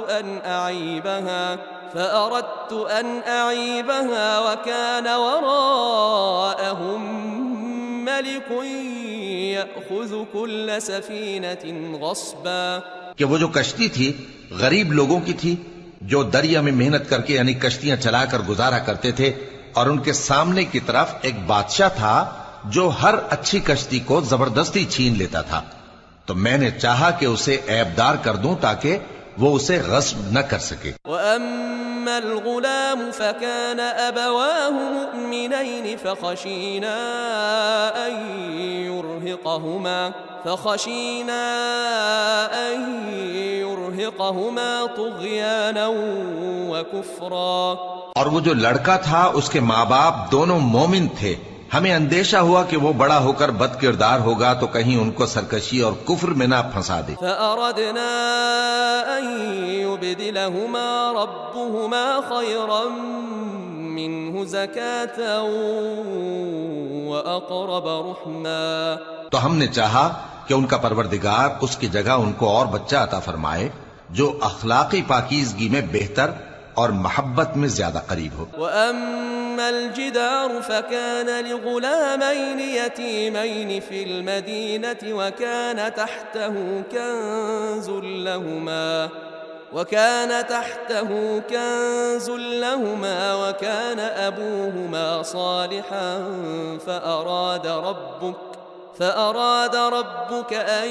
Speaker 1: أن أعيبها وكان وراءهم ملك يأخذ كل سفينة غصبا.
Speaker 2: کہ وہ جو کشتی تھی غریب لوگوں کی تھی جو دریا میں محنت کر کے یعنی کشتیاں چلا کر گزارا کرتے تھے، اور ان کے سامنے کی طرف ایک بادشاہ تھا جو ہر اچھی کشتی کو زبردستی چھین لیتا تھا. تو میں نے چاہا کہ اسے عیبدار کر دوں تاکہ وہ اسے غصب نہ کر سکے.
Speaker 1: وَأَمَّا الْغُلَامُ فَكَانَ أَبَوَاهُ مُؤْمِنَيْنِ فَخَشِينَا أَن يُرْهِقَهُمَا طُغْيَانًا وَكُفْرًا.
Speaker 2: اور وہ جو لڑکا تھا اس کے ماں باپ دونوں مومن تھے، ہمیں اندیشہ ہوا کہ وہ بڑا ہو کر بد کردار ہوگا تو کہیں ان کو سرکشی اور کفر میں نہ پھنسا دے.
Speaker 1: فَأَرَدْنَا أَن يُبْدِلَهُمَا رَبُّهُمَا خَيْرًا مِّنْهُ زَكَاةً وَأَقْرَبَ رُحْمًا.
Speaker 2: تو ہم نے چاہا کہ ان کا پروردگار اس کی جگہ ان کو اور بچہ عطا فرمائے جو اخلاقی پاکیزگی میں بہتر اور محبت میں زیادہ قریب ہو.
Speaker 1: وَأَمَّا الْجِدَارُ فَكَانَ لِغُلَامَيْنِ يَتِيمَيْنِ فِي الْمَدِينَةِ وَكَانَ تَحْتَهُ كَنْزٌ لَهُمَا وَكَانَ أَبُوهُمَا صَالِحًا فأراد ربك أن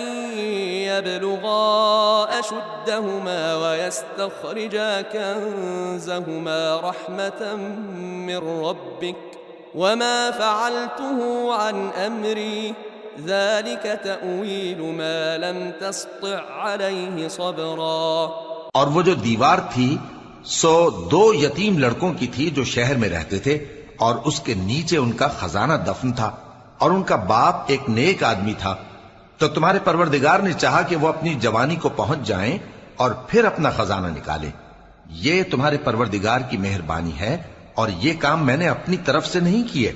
Speaker 1: يبلغا أشدهما ويستخرجا كنزهما رحمة من ربك وما فعلته عن أمري ذلك تأويل ما لم تسطع عليه صبرا.
Speaker 2: اور وہ جو دیوار تھی سو 2 یتیم لڑکوں کی تھی جو شہر میں رہتے تھے اور اس کے نیچے ان کا خزانہ دفن تھا. اور ان کا باپ ایک نیک آدمی تھا، تو تمہارے پروردگار نے چاہا کہ وہ اپنی جوانی کو پہنچ جائیں اور پھر اپنا خزانہ نکالے۔ یہ تمہارے پروردگار کی مہربانی ہے، اور یہ کام میں نے اپنی طرف سے نہیں کیے،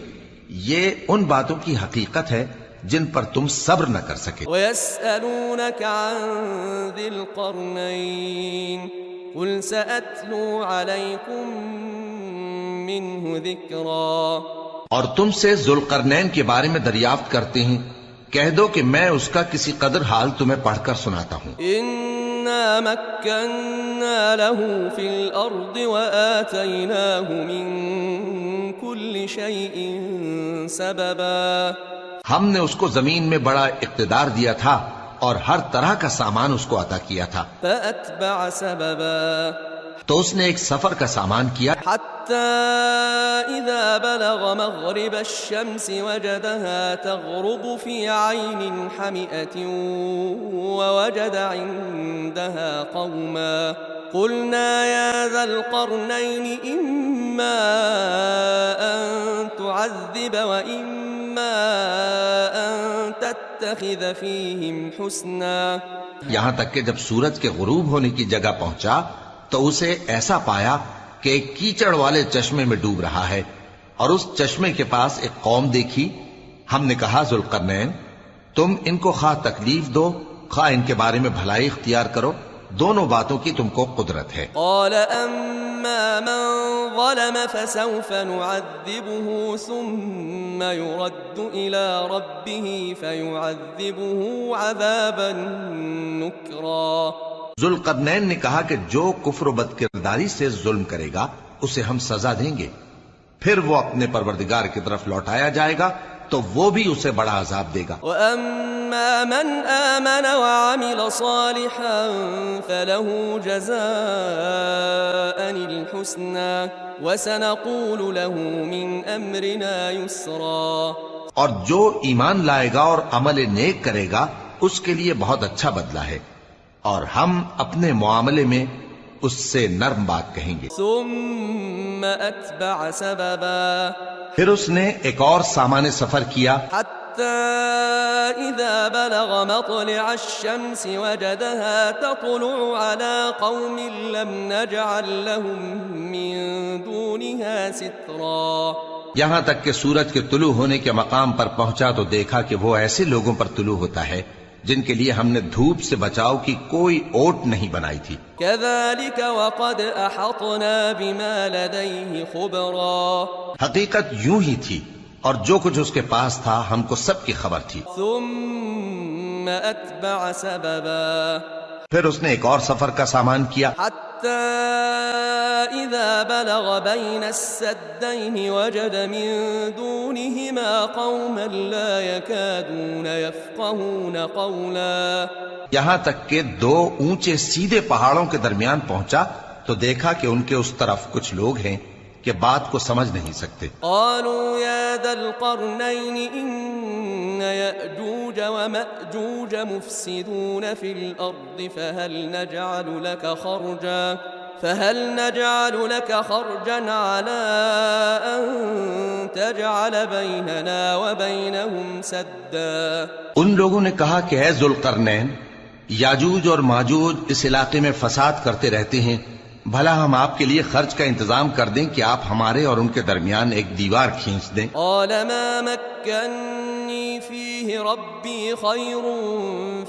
Speaker 2: یہ ان باتوں کی حقیقت ہے جن پر تم صبر نہ کر سکے۔
Speaker 1: وَيَسْأَلُونَكَ عَنْ ذِي الْقَرْنَيْنِ قُلْ سَأَتْلُو عَلَيْكُمْ مِنْهُ ذِكْرًا،
Speaker 2: اور تم سے ذوالقرنین کے بارے میں دریافت کرتے ہیں، کہہ دو کہ میں اس کا کسی قدر حال تمہیں پڑھ کر سناتا ہوں۔
Speaker 1: إِنَّا مَكَّنَّا لَهُ فِي الْأَرْضِ وَآتَيْنَاهُ مِنْ كُلِّ شَيْءٍ سَبَبًا،
Speaker 2: ہم نے اس کو زمین میں بڑا اقتدار دیا تھا اور ہر طرح کا سامان اس کو عطا کیا تھا۔
Speaker 1: فَأَتْبَعَ سَبَبًا،
Speaker 2: تو اس نے ایک سفر کا سامان کیا،
Speaker 1: حَتَّى إِذَا بَلَغَ مَغْرِبَ الشَّمْسِ وَجَدَهَا تَغْرُبُ فِي عَيْنٍ حَمِئَةٍ وَوَجَدَ عِندَهَا قَوْمًا قُلْنَا يَا ذَا الْقَرْنَيْنِ إِمَّا أَن تُعَذِّبَ وَإِمَّا أَن تَتَّخِذَ فِيهِمْ حُسْنًا۔
Speaker 2: یہاں تک کہ جب سورج کے غروب ہونے کی جگہ پہنچا تو اسے ایسا پایا کہ ایک کیچڑ والے چشمے میں ڈوب رہا ہے، اور اس چشمے کے پاس ایک قوم دیکھی۔ ہم نے کہا ذوالقرنین، تم ان کو خواہ تکلیف دو خواہ ان کے بارے میں بھلائی اختیار کرو، دونوں باتوں کی تم کو قدرت ہے۔
Speaker 1: قال أما من ظلم فسوف نعذبه ثم يرد إلى ربه فيعذبه عذابا نكرا۔
Speaker 2: ذوالقرنین نے کہا کہ جو کفر و بد کرداری سے ظلم کرے گا اسے ہم سزا دیں گے، پھر وہ اپنے پروردگار کی طرف لوٹایا جائے گا تو وہ بھی اسے بڑا عذاب دے گا۔
Speaker 1: وَأَمَّا مَنْ آمَنَ وَعَمِلَ صَالِحًا فَلَهُ جَزَاءً الْحُسْنَى وَسَنَقُولُ لَهُ مِنْ أَمْرِنَا يُسْرًا،
Speaker 2: اور جو ایمان لائے گا اور عمل نیک کرے گا اس کے لیے بہت اچھا بدلہ ہے، اور ہم اپنے معاملے میں اس سے نرم بات کہیں گے۔
Speaker 1: ثُمَّ أَتْبَعَ سَبَبًا،
Speaker 2: پھر اس نے ایک اور سامان سفر کیا،
Speaker 1: حَتَّى إِذَا بَلَغَ مَطْلِعَ الشَّمْسِ وَجَدَهَا تَطْلُعُ عَلَى قَوْمٍ لَمْ نَجْعَلْ لَهُم مِّن دُونِهَا سِتْرًا،
Speaker 2: یہاں تک کہ سورج کے طلوع ہونے کے مقام پر پہنچا تو دیکھا کہ وہ ایسے لوگوں پر طلوع ہوتا ہے جن کے لیے ہم نے دھوپ سے بچاؤ کی کوئی اوٹ نہیں بنائی تھی۔
Speaker 1: كَذَلِكَ وَقَدْ أَحَطْنَا بِمَا لَدَيْهِ خُبْرًا،
Speaker 2: حقیقت یوں ہی تھی اور جو کچھ اس کے پاس تھا ہم کو سب کی خبر تھی۔
Speaker 1: ثُمَّ أَتْبَعَ سَبَبًا،
Speaker 2: پھر اس نے ایک اور سفر کا سامان کیا،
Speaker 1: حَتَّى إِذَا بَلَغَ بَيْنَ السَّدَّيْنِ وَجَدَ مِن دُونِهِمَا قَوْمًا لَا يَكَادُونَ يَفْقَهُونَ قَوْلًا،
Speaker 2: یہاں تک کہ دو اونچے سیدھے پہاڑوں کے درمیان پہنچا تو دیکھا کہ ان کے اس طرف کچھ لوگ ہیں کہ بات کو سمجھ نہیں سکتے۔
Speaker 1: قالوا يا ذا القرنين إن يأجوج ومأجوج مفسدون في الأرض فهل نجعل لك خرجا على أن تجعل بيننا وبينهم سدا۔
Speaker 2: ان لوگوں نے کہا کہ اے ذوالقرنین، یاجوج اور ماجوج اس علاقے میں فساد کرتے رہتے ہیں، بھلا ہم آپ کے لیے خرچ کا انتظام کر دیں کہ آپ ہمارے اور ان کے درمیان ایک دیوار کھینچ دیں۔
Speaker 1: قال ما مكنني فيه ربي خير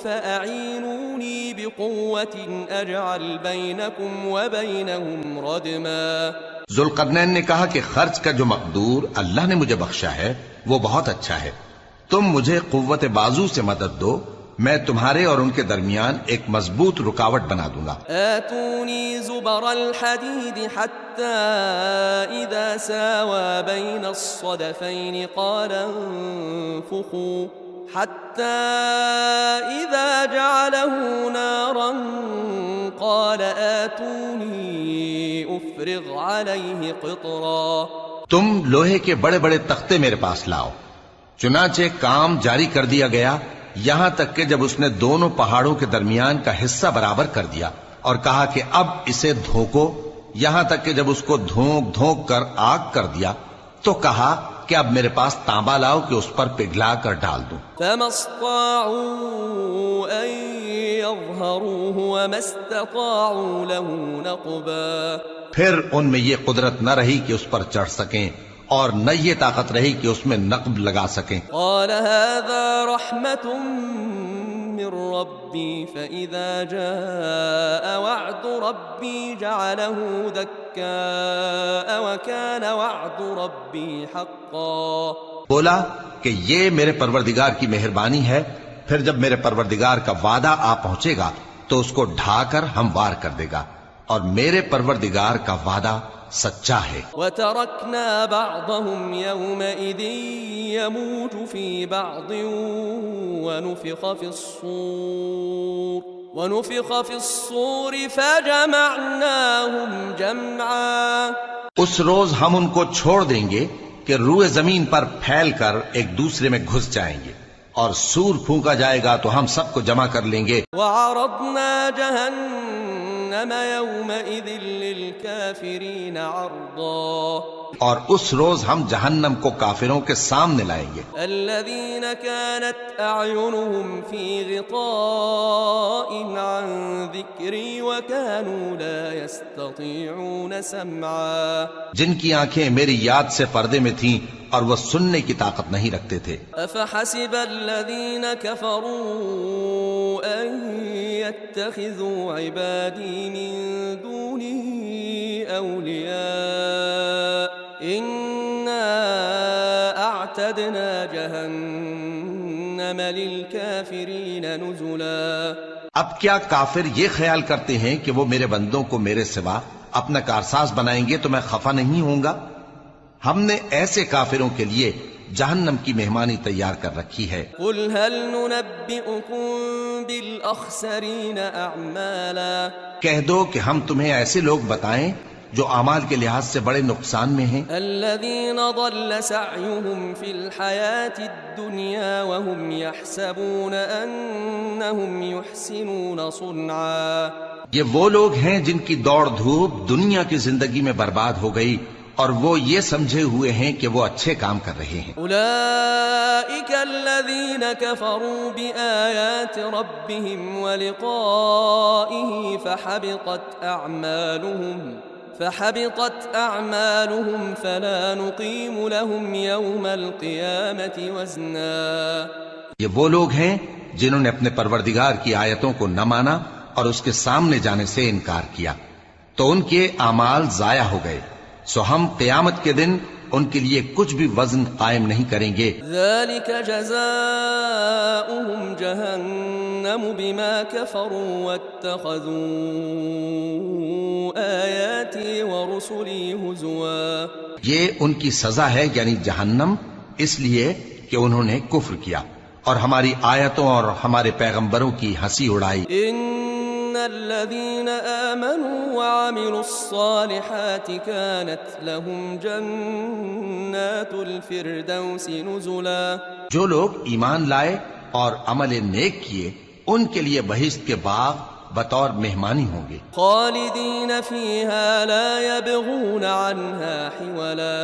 Speaker 1: فأعينوني بقوة أجعل بينكم وبينهم ردما۔
Speaker 2: ذوالقرنین نے کہا کہ خرچ کا جو مقدور اللہ نے مجھے بخشا ہے وہ بہت اچھا ہے، تم مجھے قوت بازو سے مدد دو، میں تمہارے اور ان کے درمیان ایک مضبوط رکاوٹ بنا دوں گا۔
Speaker 1: آتونی زبر الحدید حتی اذا ساوى بین الصدفین قال انفخوا حتی اذا جعله نارا قال آتونی افرغ علیہ قطرا۔
Speaker 2: تم لوہے کے بڑے بڑے تختے میرے پاس لاؤ۔ چنانچہ کام جاری کر دیا گیا، یہاں تک کہ جب اس نے دونوں پہاڑوں کے درمیان کا حصہ برابر کر دیا اور کہا کہ اب اسے دھوکو، یہاں تک کہ جب اس کو دھونک دھونک کر آگ کر دیا تو کہا کہ اب میرے پاس تانبا لاؤ کہ اس پر پگھلا کر ڈال دوں۔
Speaker 1: فما استطاعوا أن يظهروه وما استطاعوا له نقبا،
Speaker 2: پھر ان میں یہ قدرت نہ رہی کہ اس پر چڑھ سکیں اور نہ یہ طاقت رہی کہ اس میں نقب لگا سکیں۔
Speaker 1: قال هذا رحمة من ربي فإذا جاء وعد ربي جعله دكاء وكان وعد ربي حقا۔
Speaker 2: بولا کہ یہ میرے پروردگار کی مہربانی ہے، پھر جب میرے پروردگار کا وعدہ آ پہنچے گا تو اس کو ڈھا کر ہموار کر دے گا، اور میرے پروردگار کا وعدہ سچا ہے۔
Speaker 1: وتركنا بعضهم يومئذ يموج في بعض ونفخ في الصور فجمعناهم جمعا۔
Speaker 2: اس روز ہم ان کو چھوڑ دیں گے کہ روئے زمین پر پھیل کر ایک دوسرے میں گھس جائیں گے، اور سور پھونکا جائے گا تو ہم سب کو جمع کر لیں گے۔
Speaker 1: وعرضنا جهنم يومئذ للكافرين عرضا،
Speaker 2: اور اس روز ہم جہنم کو کافروں کے سامنے لائیں گے۔
Speaker 1: الذين كانت أعينهم في غطاء عن ذكري وكانوا لا يستطيعون سمعا،
Speaker 2: جن کی آنکھیں میری یاد سے پردے میں تھیں اور وہ سننے کی طاقت نہیں رکھتے تھے۔
Speaker 1: أفحسب الذين كفروا أن يتخذوا عبادي من دوني أولياء إنا أعتدنا جهنم للكافرين نزلا۔
Speaker 2: اب کیا کافر یہ خیال کرتے ہیں کہ وہ میرے بندوں کو میرے سوا اپنا کارساز بنائیں گے تو میں خفا نہیں ہوں گا؟ ہم نے ایسے کافروں کے لیے جہنم کی مہمانی تیار کر رکھی ہے۔
Speaker 1: قل هل ننبئكم بالأخسرين أعمالا،
Speaker 2: کہہ دو کہ ہم تمہیں ایسے لوگ بتائیں جو اعمال کے لحاظ سے بڑے نقصان میں ہیں۔
Speaker 1: الذين ضل سعيهم في الحياة الدنيا وهم يحسبون أنهم يحسنون صنعا،
Speaker 2: یہ وہ لوگ ہیں جن کی دوڑ دھوپ دنیا کی زندگی میں برباد ہو گئی اور وہ یہ سمجھے ہوئے ہیں کہ وہ اچھے کام کر رہے ہیں۔
Speaker 1: أولئك الذين كفروا بآيات ربهم ولقائه فحبطت أعمالهم فلا نقيم لهم يوم القيامة وزنا۔
Speaker 2: یہ وہ لوگ ہیں جنہوں نے اپنے پروردگار کی آیتوں کو نہ مانا اور اس کے سامنے جانے سے انکار کیا، تو ان کے اعمال ضائع ہو گئے، سو ہم قیامت کے دن ان کے لیے کچھ بھی وزن قائم نہیں کریں گے۔
Speaker 1: ذلك جزاؤهم جهنم بما كفروا واتخذوا آياتي ورسلي هزوا،
Speaker 2: یہ ان کی سزا ہے یعنی جہنم، اس لیے کہ انہوں نے کفر کیا اور ہماری آیتوں اور ہمارے پیغمبروں کی ہنسی اڑائی۔
Speaker 1: ان الذين آمنوا وعملوا الصالحات كانت لهم جنات الفردوس نزلا،
Speaker 2: جو لوگ ایمان لائے اور عمل نیک کیے ان کے لیے بہشت کے باغ بطور مہمانی ہوں گے،
Speaker 1: خالدین فیہا لا یبغون عنہا حولا،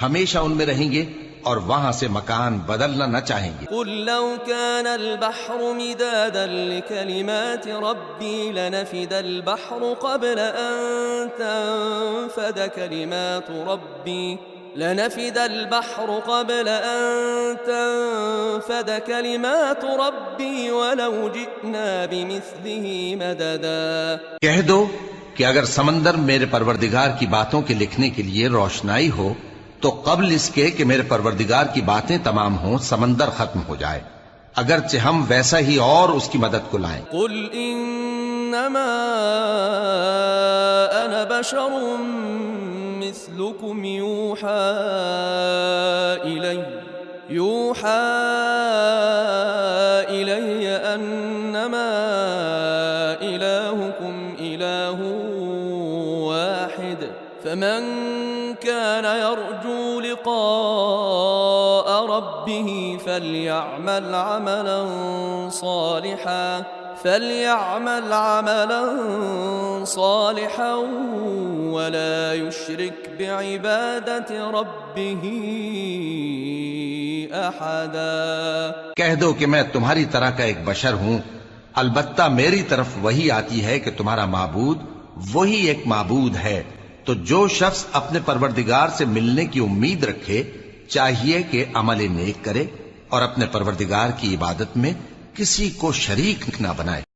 Speaker 2: ہمیشہ ان میں رہیں گے اور وہاں سے مکان بدلنا نہ چاہیں گے۔
Speaker 1: قل لو كان البحر مدادا لكلمات ربي لنفد البحر قبل أن تنفد كلمات ربي لنفد البحر قبل أن تنفد كلمات ربي ولو جئنا بمثله مددا۔
Speaker 2: کہہ دو کہ اگر سمندر میرے پروردگار کی باتوں کے لکھنے کے لیے روشنائی ہو تو قبل اس کے کہ میرے پروردگار کی باتیں تمام ہوں سمندر ختم ہو جائے، اگرچہ ہم ویسا ہی اور اس کی مدد کو لائیں۔
Speaker 1: قل انما انا بشر مثلكم يوحى الي انما الهكم اله واحد فمن كان يرجو لقاء ربه فليعمل عملا صالحا ولا يشرك بعبادة ربه أحدا۔
Speaker 2: کہہ دو کہ میں تمہاری طرح کا ایک بشر ہوں، البتہ میری طرف وہی آتی ہے کہ تمہارا معبود وہی ایک معبود ہے، تو جو شخص اپنے پروردگار سے ملنے کی امید رکھے چاہیے کہ عمل نیک کرے اور اپنے پروردگار کی عبادت میں کسی کو شریک نہ بنائے۔